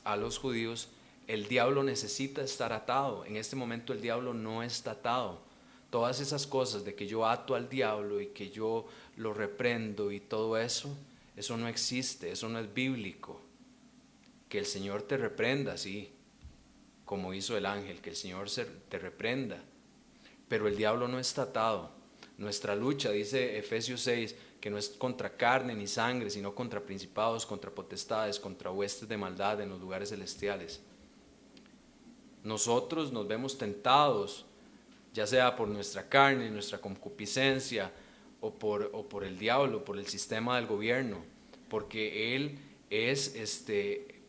a los judíos, el diablo necesita estar atado. En este momento el diablo no está atado. Todas esas cosas de que yo ato al diablo y que yo lo reprendo y todo eso, eso no existe, eso no es bíblico. Que el Señor te reprenda, sí, como hizo el ángel, que el Señor te reprenda, pero el diablo no está atado. Nuestra lucha, dice Efesios 6, que no es contra carne ni sangre, sino contra principados, contra potestades, contra huestes de maldad en los lugares celestiales. Nosotros nos vemos tentados, ya sea por nuestra carne, nuestra concupiscencia, o por el diablo, por el sistema del gobierno, porque Él es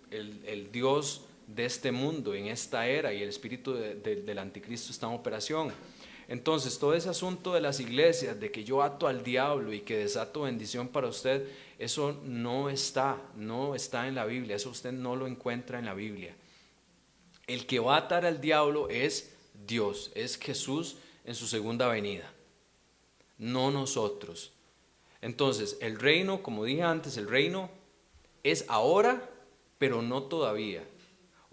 el Dios de este mundo, en esta era, y el espíritu del anticristo está en operación. Entonces todo ese asunto de las iglesias, de que yo ato al diablo y que desato bendición para usted, eso no está en la Biblia, eso usted no lo encuentra en la Biblia. El que va a atar al diablo es Dios, es Jesús en su segunda venida, no nosotros. Entonces el reino, como dije antes, el reino es ahora, pero no todavía.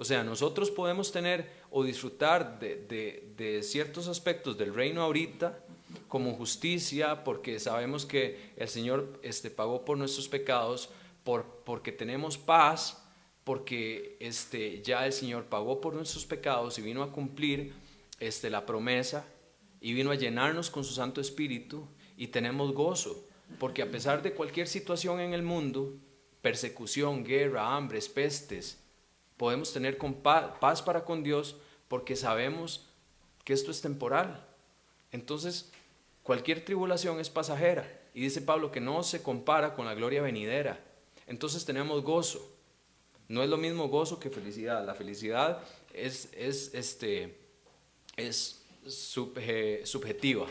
O sea, nosotros podemos tener o disfrutar de ciertos aspectos del reino ahorita, como justicia, porque sabemos que el Señor pagó por nuestros pecados, porque tenemos paz, porque ya el Señor pagó por nuestros pecados y vino a cumplir la promesa y vino a llenarnos con su Santo Espíritu, y tenemos gozo, porque a pesar de cualquier situación en el mundo, persecución, guerra, hambres, pestes, podemos tener paz para con Dios, porque sabemos que esto es temporal. Entonces, cualquier tribulación es pasajera, y dice Pablo que no se compara con la gloria venidera. Entonces tenemos gozo, No es lo mismo gozo que felicidad. La felicidad es subjetiva.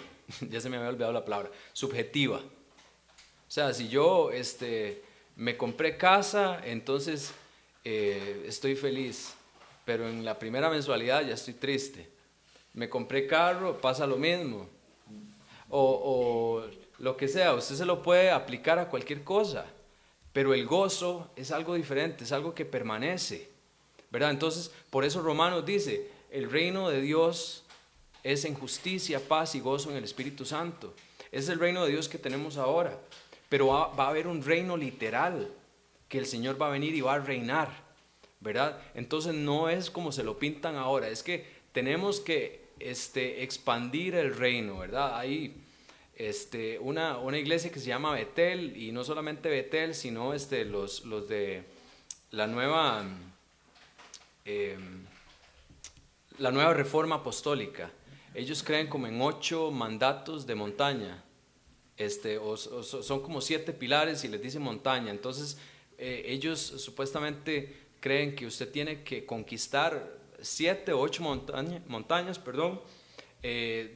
Ya se me había olvidado la palabra. Subjetiva. O sea, si yo me compré casa, entonces estoy feliz, pero en la primera mensualidad ya estoy triste. Me compré carro, pasa lo mismo. O lo que sea, usted se lo puede aplicar a cualquier cosa, pero el gozo es algo diferente, es algo que permanece, ¿verdad? Entonces, por eso Romanos dice, el reino de Dios es en justicia, paz y gozo en el Espíritu Santo. Es el reino de Dios que tenemos ahora, pero va a haber un reino literal, que el Señor va a venir y va a reinar, ¿verdad? Entonces no es como se lo pintan ahora, es que tenemos que expandir el reino, ¿verdad? Hay una iglesia que se llama Betel, y no solamente Betel, sino los de la nueva, eh, la nueva reforma apostólica. Ellos creen como en 8 mandatos de montaña, son como 7 pilares y les dicen montaña. Entonces ellos supuestamente creen que usted tiene que conquistar 7 o 8 montañas, perdón,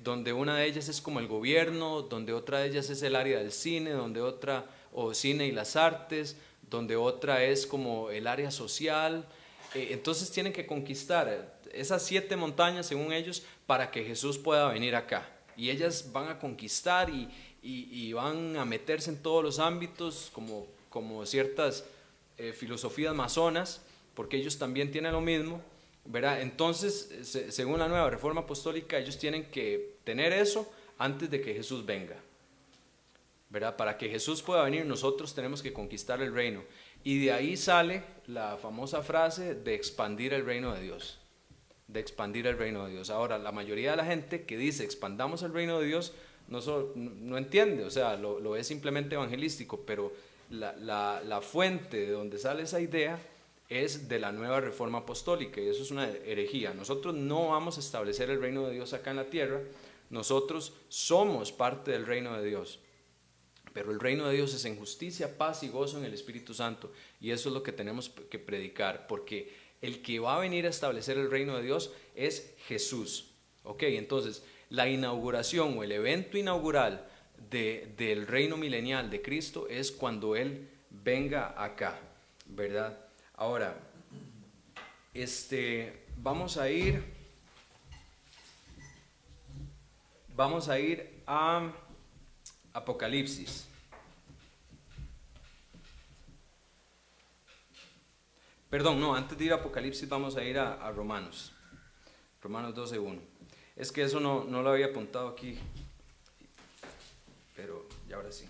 donde una de ellas es como el gobierno, donde otra de ellas es el área del cine, donde otra, o cine y las artes, donde otra es como el área social. Entonces tienen que conquistar esas 7 montañas, según ellos, para que Jesús pueda venir acá. Y ellas van a conquistar y van a meterse en todos los ámbitos, como ciertas filosofías masonas, porque ellos también tienen lo mismo, ¿verdad? Entonces, según la nueva reforma apostólica, ellos tienen que tener eso antes de que Jesús venga, ¿verdad? Para que Jesús pueda venir, nosotros tenemos que conquistar el reino. Y de ahí sale la famosa frase de expandir el reino de Dios. De expandir el reino de Dios. Ahora, la mayoría de la gente que dice expandamos el reino de Dios no entiende, o sea, lo es simplemente evangelístico, pero la fuente de donde sale esa idea es de la nueva reforma apostólica, y eso es una herejía. Nosotros no vamos a establecer el reino de Dios acá en la tierra, nosotros somos parte del reino de Dios. Pero el reino de Dios es en justicia, paz y gozo en el Espíritu Santo. Y eso es lo que tenemos que predicar, porque el que va a venir a establecer el reino de Dios es Jesús. Ok, entonces la inauguración o el evento inaugural del reino milenial de Cristo es cuando Él venga acá, ¿verdad? Ahora, vamos a ir a Apocalipsis. Perdón, no, antes de ir a Apocalipsis vamos a ir a Romanos. Romanos 12:1. Es que eso no lo había apuntado aquí, pero ya ahora sí.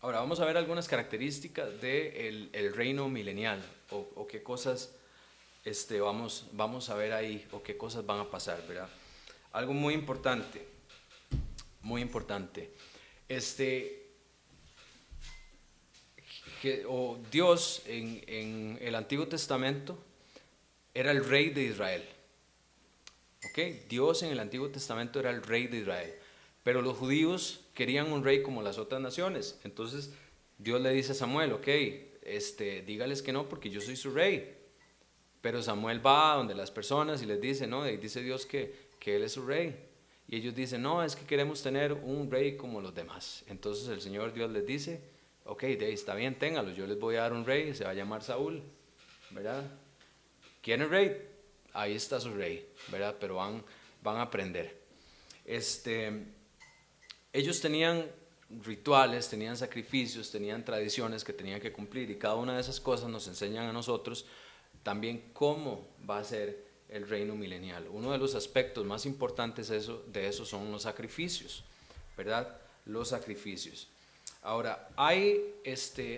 Ahora vamos a ver algunas características del el reino milenial, o qué cosas vamos a ver ahí, o qué cosas van a pasar, ¿verdad? Algo muy importante, Dios en el Antiguo Testamento era el rey de Israel. ¿Ok? Dios en el Antiguo Testamento era el rey de Israel, pero los judíos querían un rey como las otras naciones. Entonces Dios le dice a Samuel, ok, dígales que no porque yo soy su rey. Pero Samuel va donde las personas y les dice, no, y dice Dios que Él es su rey. Y ellos dicen, no, es que queremos tener un rey como los demás. Entonces el Señor Dios les dice, ok, de ahí está bien, téngalos, yo les voy a dar un rey, se va a llamar Saúl, ¿verdad? ¿Quieren rey? Ahí está su rey, ¿verdad? Pero van a aprender. Ellos tenían rituales, tenían sacrificios, tenían tradiciones que tenían que cumplir, y cada una de esas cosas nos enseñan a nosotros también cómo va a ser el reino milenial. Uno de los aspectos más importantes de eso son los sacrificios, ¿verdad? Los sacrificios. Ahora, hay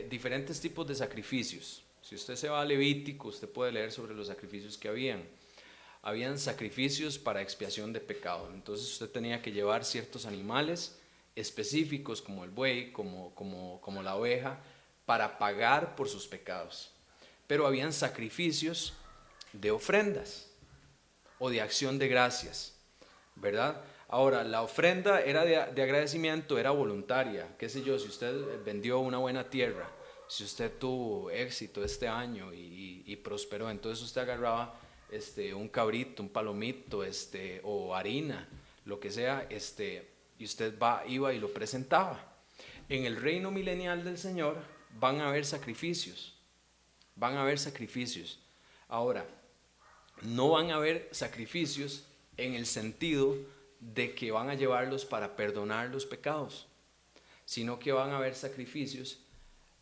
diferentes tipos de sacrificios. Si usted se va a Levítico, usted puede leer sobre los sacrificios que habían. Habían sacrificios para expiación de pecado. Entonces usted tenía que llevar ciertos animales específicos, como el buey, como la oveja, para pagar por sus pecados. Pero habían sacrificios de ofrendas o de acción de gracias, ¿verdad? Ahora, la ofrenda era de agradecimiento, era voluntaria. Qué sé yo, si usted vendió una buena tierra, si usted tuvo éxito este año y prosperó, entonces usted agarraba un cabrito, un palomito, o harina, lo que sea, y usted iba y lo presentaba. En el reino milenial del Señor van a haber sacrificios, van a haber sacrificios. Ahora, no van a haber sacrificios en el sentido de que van a llevarlos para perdonar los pecados, sino que van a haber sacrificios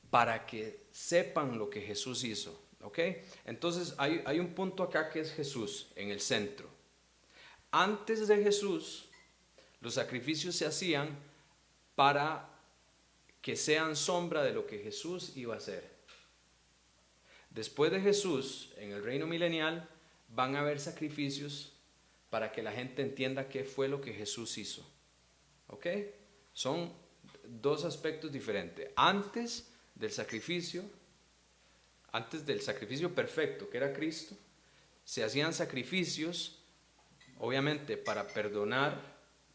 para que sepan lo que Jesús hizo. ¿Ok? Entonces hay un punto acá que es Jesús en el centro. Antes de Jesús, los sacrificios se hacían para que sean sombra de lo que Jesús iba a hacer. Después de Jesús, en el reino milenial, van a haber sacrificios para que la gente entienda qué fue lo que Jesús hizo. ¿Ok? Son dos aspectos diferentes. Antes del sacrificio perfecto, que era Cristo, se hacían sacrificios, obviamente, para perdonar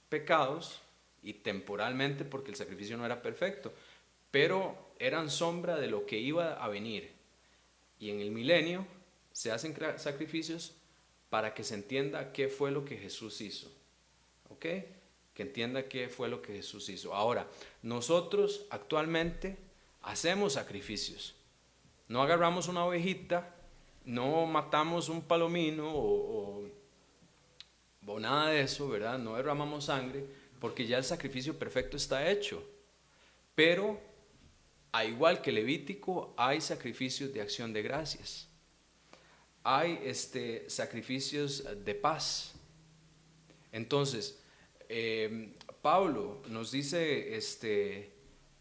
pecados y temporalmente, porque el sacrificio no era perfecto, pero eran sombra de lo que iba a venir. Y en el milenio se hacen sacrificios para que se entienda qué fue lo que Jesús hizo. ¿Ok? Que entienda qué fue lo que Jesús hizo. Ahora, nosotros actualmente hacemos sacrificios. No agarramos una ovejita, no matamos un palomino o nada de eso, ¿verdad? No derramamos sangre, porque ya el sacrificio perfecto está hecho. Pero, al igual que Levítico, hay sacrificios de acción de gracias. Hay sacrificios de paz. Entonces, Pablo nos dice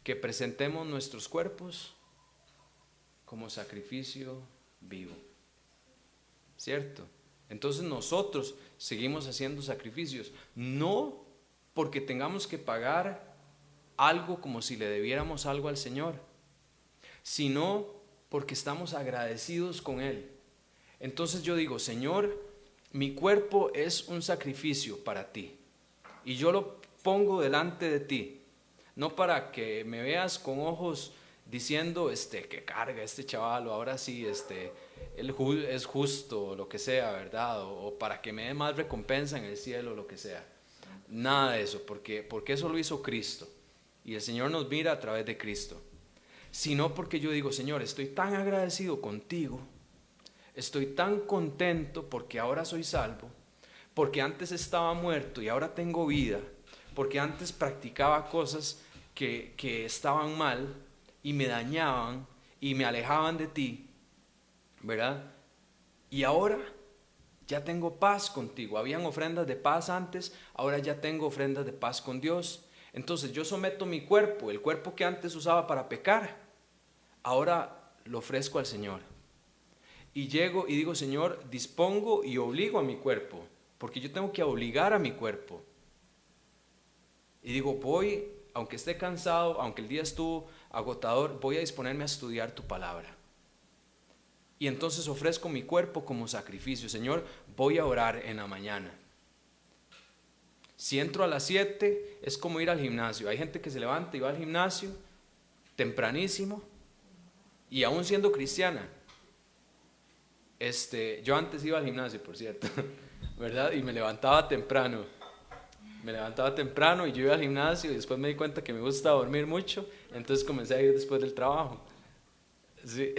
que presentemos nuestros cuerpos como sacrificio vivo, ¿cierto? Entonces nosotros seguimos haciendo sacrificios, no porque tengamos que pagar algo como si le debiéramos algo al Señor, sino porque estamos agradecidos con Él. Entonces yo digo, Señor, mi cuerpo es un sacrificio para ti y yo lo pongo delante de ti, no para que me veas con ojos diciendo que carga este chaval, o ahora sí él es justo, o lo que sea, ¿verdad? O para que me dé más recompensa en el cielo, o lo que sea. Nada de eso, porque eso lo hizo Cristo y el Señor nos mira a través de Cristo. Sino porque yo digo, Señor, estoy tan agradecido contigo, estoy tan contento porque ahora soy salvo, porque antes estaba muerto y ahora tengo vida, porque antes practicaba cosas que estaban mal y me dañaban y me alejaban de ti, ¿verdad? Y ahora ya tengo paz contigo. Habían ofrendas de paz antes, ahora ya tengo ofrendas de paz con Dios. Entonces yo someto mi cuerpo, el cuerpo que antes usaba para pecar, ahora lo ofrezco al Señor. Y llego y digo, Señor, dispongo y obligo a mi cuerpo, porque yo tengo que obligar a mi cuerpo. Y digo, voy, aunque esté cansado, aunque el día estuvo agotador, voy a disponerme a estudiar tu palabra. Y entonces ofrezco mi cuerpo como sacrificio. Señor, voy a orar en la mañana. Si entro a las 7, es como ir al gimnasio. Hay gente que se levanta y va al gimnasio tempranísimo, y aún siendo cristiana. Yo antes iba al gimnasio, por cierto, ¿verdad? Y me levantaba temprano. Y yo iba al gimnasio y después me di cuenta que me gusta dormir mucho, entonces comencé a ir después del trabajo. Sí.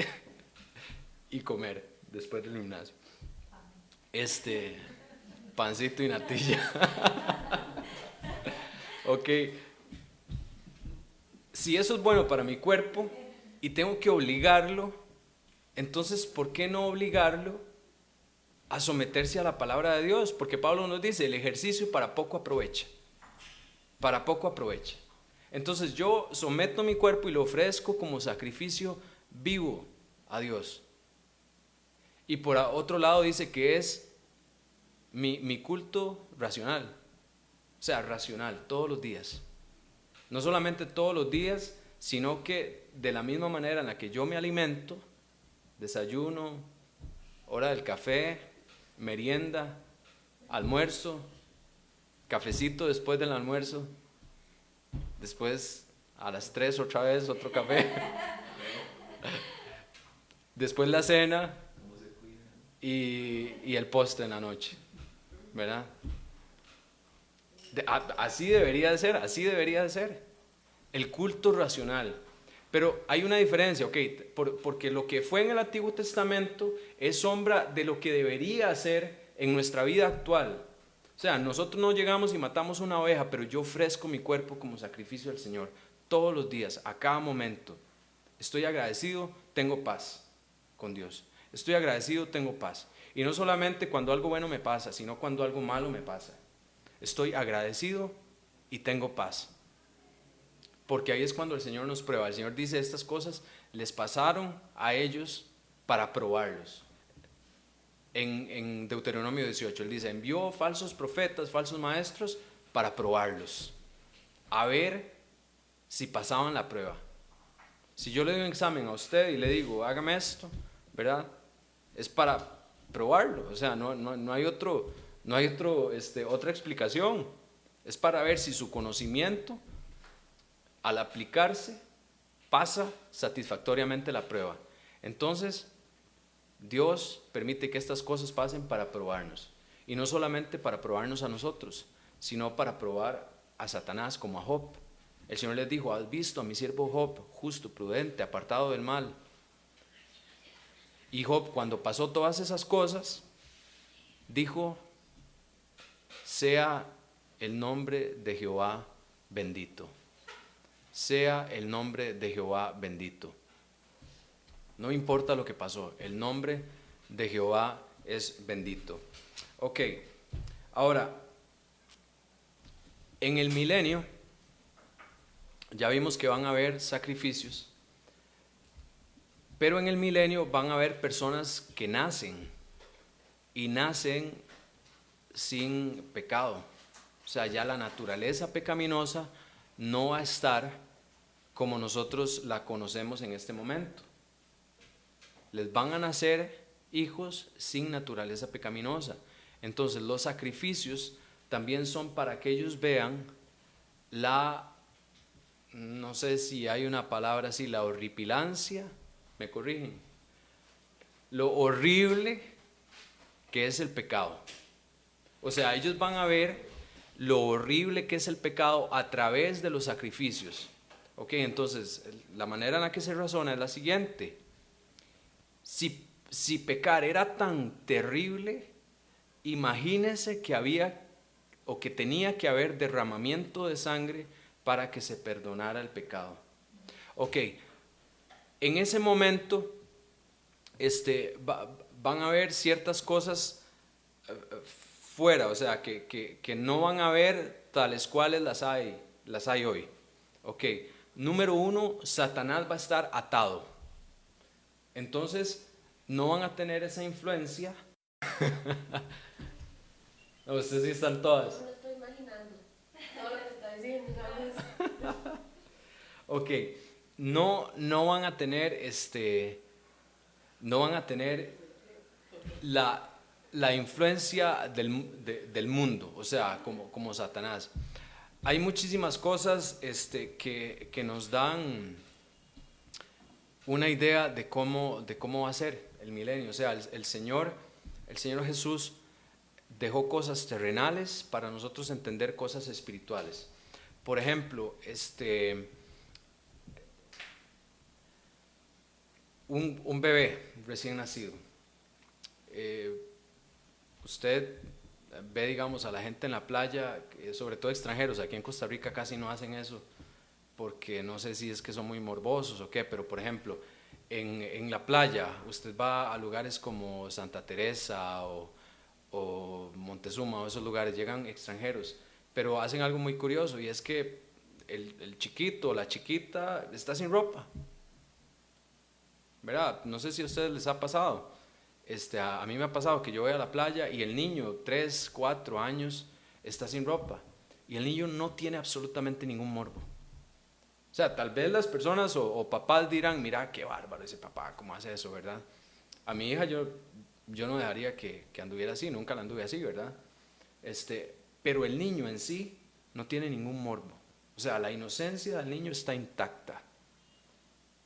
Y comer después del gimnasio. Pancito y natilla. Ok. Si eso es bueno para mi cuerpo y tengo que obligarlo, entonces ¿por qué no obligarlo a someterse a la palabra de Dios? Porque Pablo nos dice, el ejercicio para poco aprovecha. Para poco aprovecha. Entonces yo someto mi cuerpo y lo ofrezco como sacrificio vivo a Dios. Y por otro lado dice que es mi culto racional. O sea, racional, todos los días. No solamente todos los días, sino que de la misma manera en la que yo me alimento, desayuno, hora del café, merienda, almuerzo, cafecito después del almuerzo, después a las 3 otra vez otro café, después la cena y el postre en la noche, ¿verdad? Así debería de ser, así debería de ser. El culto racional. Pero hay una diferencia, ¿ok? Porque lo que fue en el Antiguo Testamento es sombra de lo que debería ser en nuestra vida actual. O sea, nosotros no llegamos y matamos una oveja, pero yo ofrezco mi cuerpo como sacrificio al Señor todos los días, a cada momento. Estoy agradecido, tengo paz con Dios. Estoy agradecido, tengo paz. Y no solamente cuando algo bueno me pasa, sino cuando algo malo me pasa. Estoy agradecido y tengo paz. Porque ahí es cuando el Señor nos prueba. El Señor dice, estas cosas les pasaron a ellos para probarlos. En Deuteronomio 18, Él dice, envió falsos profetas, falsos maestros para probarlos. A ver si pasaban la prueba. Si yo le doy un examen a usted y le digo, hágame esto, ¿verdad? Es para probarlo. O sea, no hay otra explicación. Es para ver si su conocimiento, al aplicarse, pasa satisfactoriamente la prueba. Entonces, Dios permite que estas cosas pasen para probarnos. Y no solamente para probarnos a nosotros, sino para probar a Satanás como a Job. El Señor les dijo, ¿has visto a mi siervo Job, justo, prudente, apartado del mal? Y Job, cuando pasó todas esas cosas, dijo, sea el nombre de Jehová bendito. Sea el nombre de Jehová bendito. No importa lo que pasó, el nombre de Jehová es bendito. Ok, ahora, en el milenio, ya vimos que van a haber sacrificios, pero en el milenio van a haber personas que nacen y nacen sin pecado. O sea, ya la naturaleza pecaminosa no va a estar como nosotros la conocemos en este momento. Les van a nacer hijos sin naturaleza pecaminosa. Entonces los sacrificios también son para que ellos vean no sé si hay una palabra así, la horripilancia, me corrigen, lo horrible que es el pecado. O sea, ellos van a ver lo horrible que es el pecado a través de los sacrificios. Ok, entonces la manera en la que se razona es la siguiente. Si pecar era tan terrible, imagínense que había o que tenía que haber derramamiento de sangre para que se perdonara el pecado. Ok, en ese momento van a haber ciertas cosas fuera, o sea, que no van a haber tales cuales las hay hoy. Ok, número 1, Satanás va a estar atado. Entonces, no van a tener esa influencia. No, ustedes sí están todas. Me lo estoy imaginando. Todo lo que está diciendo, ¿sabes? Ok, no van a tener la influencia del mundo, o sea, como Satanás. Hay muchísimas cosas que nos dan una idea de cómo va a ser el milenio. O sea, el Señor Jesús dejó cosas terrenales para nosotros entender cosas espirituales. Por ejemplo, un bebé recién nacido. Usted ve, digamos, a la gente en la playa, sobre todo extranjeros. Aquí en Costa Rica casi no hacen eso, porque no sé si es que son muy morbosos o qué, pero por ejemplo, en la playa, usted va a lugares como Santa Teresa o Montezuma, o esos lugares, llegan extranjeros, pero hacen algo muy curioso, y es que el chiquito o la chiquita está sin ropa, ¿verdad? No sé si a ustedes les ha pasado. A mí me ha pasado que yo voy a la playa y el niño, 3, 4 años, está sin ropa, y el niño no tiene absolutamente ningún morbo. O sea, tal vez las personas o papás dirán, mira qué bárbaro ese papá, ¿cómo hace eso, verdad? A mi hija yo no dejaría que anduviera así, nunca la anduve así, ¿verdad? pero el niño en sí no tiene ningún morbo. O sea, la inocencia del niño está intacta.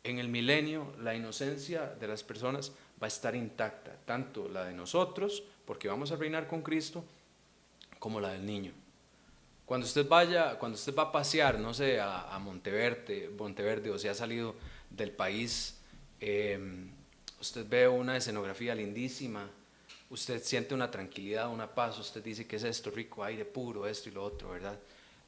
En el milenio, la inocencia de las personas va a estar intacta, tanto la de nosotros, porque vamos a reinar con Cristo, como la del niño. Cuando usted va a pasear, no sé, a Monteverde, o si ha salido del país, usted ve una escenografía lindísima, usted siente una tranquilidad, una paz, usted dice, ¿qué es esto? Rico aire puro, esto y lo otro, ¿verdad?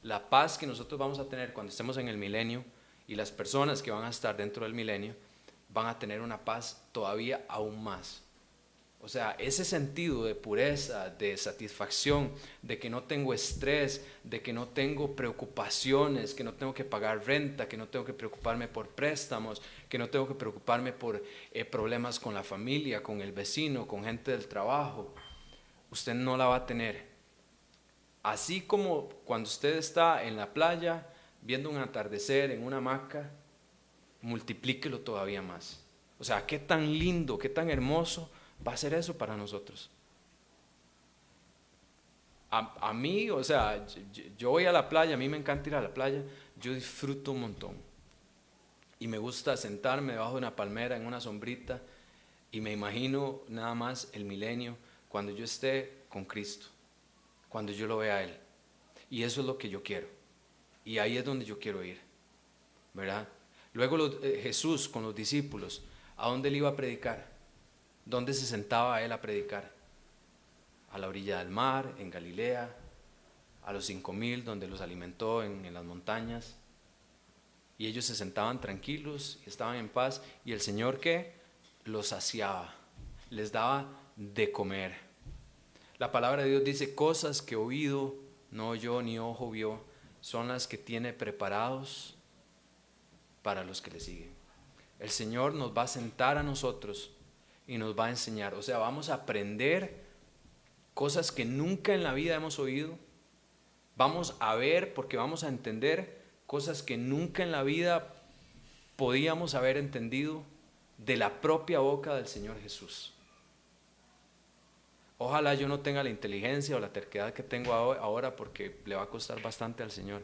La paz que nosotros vamos a tener cuando estemos en el milenio, y las personas que van a estar dentro del milenio van a tener una paz todavía aún más. O sea, ese sentido de pureza, de satisfacción, de que no tengo estrés, de que no tengo preocupaciones, que no tengo que pagar renta, que no tengo que preocuparme por préstamos, que no tengo que preocuparme por problemas con la familia, con el vecino, con gente del trabajo, usted no la va a tener. Así como cuando usted está en la playa viendo un atardecer en una hamaca, multiplíquelo todavía más. O sea, qué tan lindo, qué tan hermoso va a ser eso para nosotros. A mí, o sea, yo voy a la playa, a mí me encanta ir a la playa, yo disfruto un montón. Y me gusta sentarme debajo de una palmera en una sombrita y me imagino nada más el milenio cuando yo esté con Cristo, cuando yo lo vea a Él. Y eso es lo que yo quiero. Y ahí es donde yo quiero ir, ¿verdad? Luego Jesús con los discípulos, ¿a dónde él iba a predicar? ¿Dónde se sentaba él a predicar? A la orilla del mar, en Galilea, a los 5,000 donde los alimentó en las montañas. Y ellos se sentaban tranquilos y estaban en paz. Y el Señor, ¿qué? Los saciaba, les daba de comer. La palabra de Dios dice, cosas que oído no oyó ni ojo vio, son las que tiene preparados para los que le siguen. El Señor nos va a sentar a nosotros y nos va a enseñar. O sea, vamos a aprender cosas que nunca en la vida hemos oído. Vamos a ver, porque vamos a entender cosas que nunca en la vida podíamos haber entendido de la propia boca del Señor Jesús. Ojalá yo no tenga la inteligencia o la terquedad que tengo ahora, porque le va a costar bastante al Señor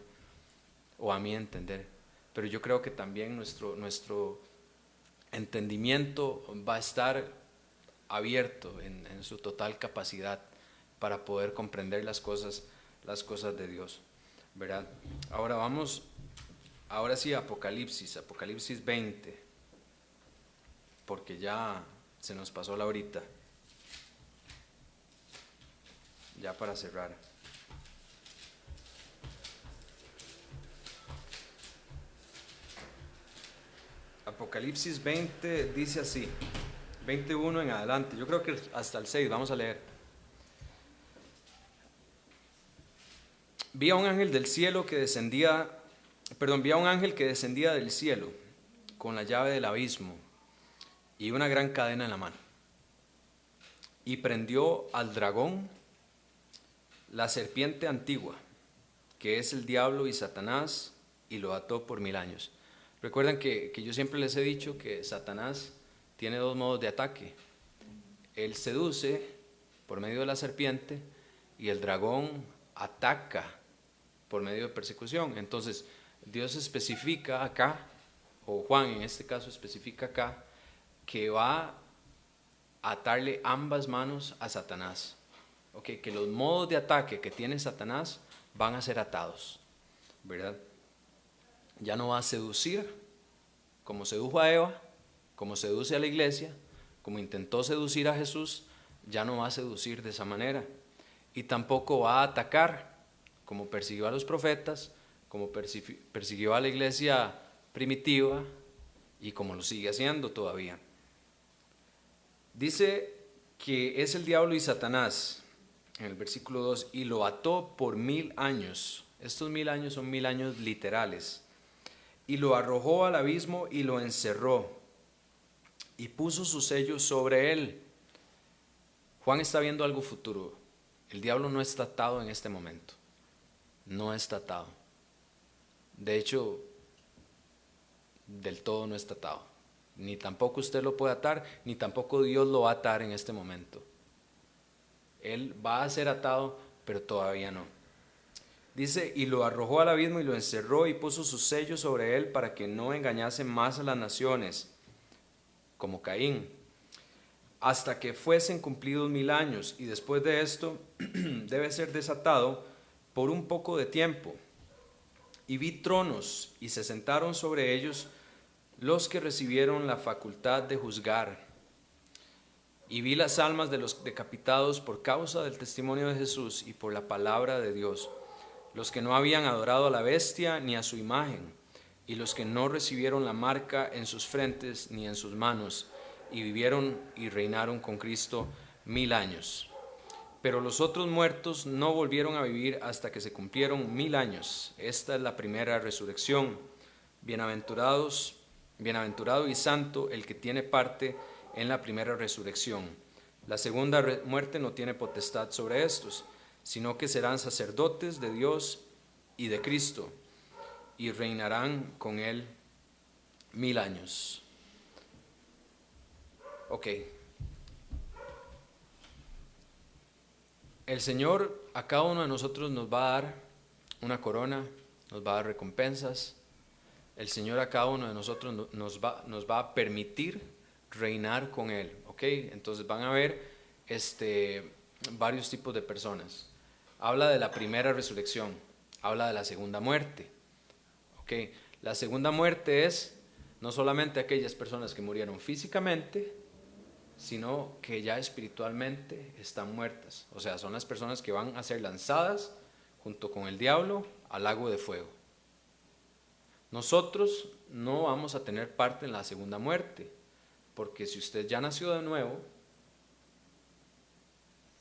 o a mí entender. Pero yo creo que también nuestro entendimiento va a estar abierto en su total capacidad para poder comprender las cosas de Dios, ¿verdad? Ahora sí, Apocalipsis 20, porque ya se nos pasó la horita. Ya para cerrar. Apocalipsis 20 dice así, 21 en adelante, yo creo que hasta el 6, vamos a leer. Vi a un ángel que descendía del cielo con la llave del abismo y una gran cadena en la mano. Y prendió al dragón, la serpiente antigua, que es el diablo y Satanás, y lo ató por 1000 años. Recuerdan que yo siempre les he dicho que Satanás tiene dos modos de ataque. Él seduce por medio de la serpiente y el dragón ataca por medio de persecución. Entonces, Dios especifica acá, o Juan en este caso especifica acá, que va a atarle ambas manos a Satanás. Okay, que los modos de ataque que tiene Satanás van a ser atados, ¿verdad? Ya no va a seducir como sedujo a Eva, como seduce a la iglesia, como intentó seducir a Jesús, ya no va a seducir de esa manera. Y tampoco va a atacar como persiguió a los profetas, como persiguió a la iglesia primitiva y como lo sigue haciendo todavía. Dice que es el diablo y Satanás, en el versículo 2, y lo ató por 1000 años. Estos 1000 años son 1000 años literales. Y lo arrojó al abismo y lo encerró. Y puso su sello sobre él. Juan está viendo algo futuro. El diablo no está atado en este momento. No está atado. De hecho, del todo no está atado. Ni tampoco usted lo puede atar, ni tampoco Dios lo va a atar en este momento. Él va a ser atado, pero todavía no. Dice, y lo arrojó al abismo y lo encerró y puso su sello sobre él para que no engañase más a las naciones, como Caín, hasta que fuesen cumplidos 1000 años, y después de esto debe ser desatado por un poco de tiempo. Y vi tronos, y se sentaron sobre ellos los que recibieron la facultad de juzgar. Y vi las almas de los decapitados por causa del testimonio de Jesús y por la palabra de Dios, los que no habían adorado a la bestia ni a su imagen, y los que no recibieron la marca en sus frentes ni en sus manos, y vivieron y reinaron con Cristo 1000 años. Pero los otros muertos no volvieron a vivir hasta que se cumplieron 1000 años. Esta es la primera resurrección. Bienaventurado y santo el que tiene parte en la primera resurrección. La segunda muerte no tiene potestad sobre estos, sino que serán sacerdotes de Dios y de Cristo, y reinarán con él 1000 años. Ok. El Señor a cada uno de nosotros nos va a dar una corona, nos va a dar recompensas. El Señor a cada uno de nosotros nos va a permitir reinar con Él, ¿ok? Entonces van a ver varios tipos de personas. Habla de la primera resurrección, habla de la segunda muerte, ¿ok? La segunda muerte es no solamente aquellas personas que murieron físicamente, sino que ya espiritualmente están muertas. O sea, son las personas que van a ser lanzadas junto con el diablo al lago de fuego. Nosotros no vamos a tener parte en la segunda muerte, porque si usted ya nació de nuevo,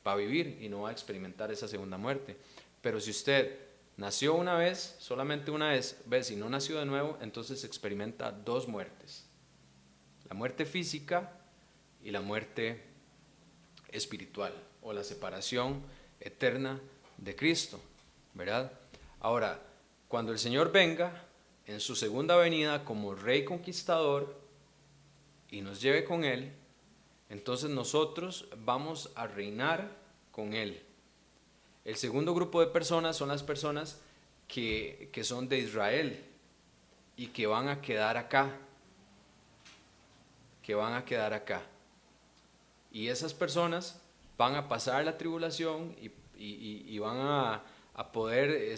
va a vivir y no va a experimentar esa segunda muerte. Pero si usted nació una vez, solamente una vez y no nació de nuevo, entonces experimenta dos muertes: la muerte física y la muerte espiritual, o la separación eterna de Cristo, ¿verdad? Ahora, cuando el Señor venga en su segunda venida como Rey conquistador y nos lleve con Él, entonces nosotros vamos a reinar con Él. El segundo grupo de personas son las personas que son de Israel y que van a quedar acá, Y esas personas van a pasar la tribulación y van a poder,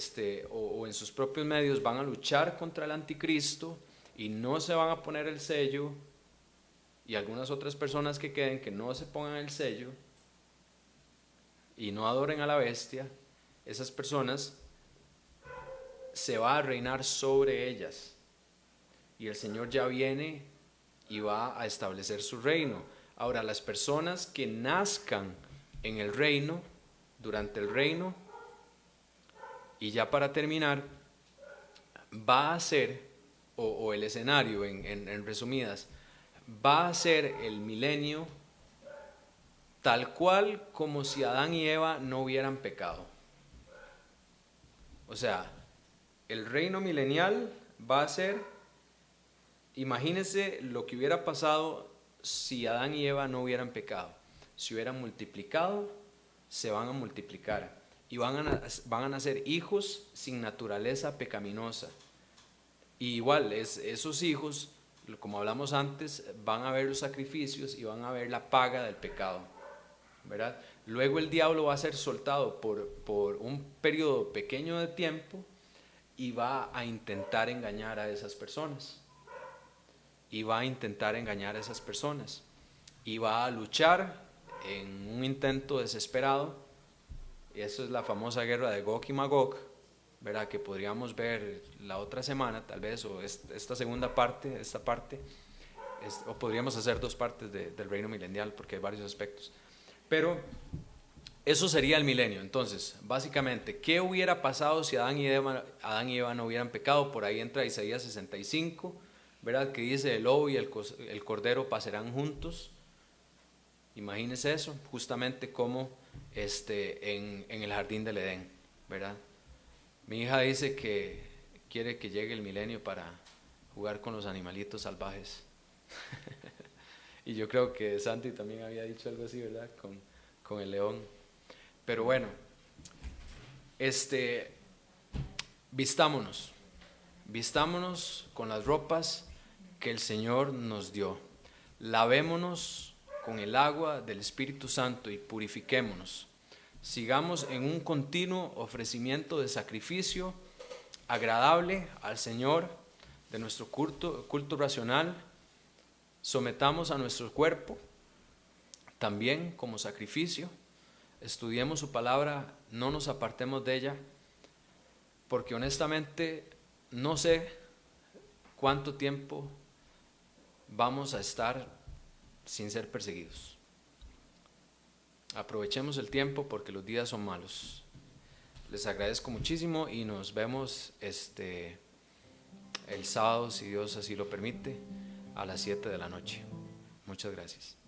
o en sus propios medios, van a luchar contra el anticristo y no se van a poner el sello. Y algunas otras personas que queden, que no se pongan el sello y no adoren a la bestia, esas personas se va a reinar sobre ellas. Y el Señor ya viene y va a establecer su reino. Ahora, las personas que nazcan en el reino, durante el reino, y ya para terminar, va a ser, o el escenario en resumidas, va a ser el milenio tal cual como si Adán y Eva no hubieran pecado. O sea, el reino milenial va a ser, imagínense lo que hubiera pasado si Adán y Eva no hubieran pecado. Si hubieran multiplicado, se van a multiplicar y van a nacer hijos sin naturaleza pecaminosa. Y igual, esos hijos, como hablamos antes, van a ver los sacrificios y van a ver la paga del pecado, ¿verdad? Luego el diablo va a ser soltado por un periodo pequeño de tiempo y va a intentar engañar a esas personas. Y va a luchar en un intento desesperado. Y eso es la famosa guerra de Gog y Magog, ¿verdad? Que podríamos ver la otra semana, tal vez, o esta segunda parte, o podríamos hacer dos partes del reino milenial, porque hay varios aspectos. Pero eso sería el milenio. Entonces, básicamente, ¿qué hubiera pasado si Adán y Eva no hubieran pecado? Por ahí entra Isaías 65, ¿verdad? Que dice: el lobo y el cordero pasarán juntos. Imagínense eso, justamente como en el jardín del Edén, ¿verdad? Mi hija dice que quiere que llegue el milenio para jugar con los animalitos salvajes. Y yo creo que Santi también había dicho algo así, ¿verdad? Con el león. Pero bueno, Vistámonos, vistámonos con las ropas que el Señor nos dio. Lavémonos con el agua del Espíritu Santo y purifiquémonos. Sigamos en un continuo ofrecimiento de sacrificio agradable al Señor de nuestro culto racional. Sometamos a nuestro cuerpo también como sacrificio. Estudiemos su palabra, no nos apartemos de ella, porque honestamente no sé cuánto tiempo vamos a estar sin ser perseguidos. Aprovechemos el tiempo porque los días son malos. Les agradezco muchísimo y nos vemos el sábado, si Dios así lo permite, a las 7 de la noche. Muchas gracias.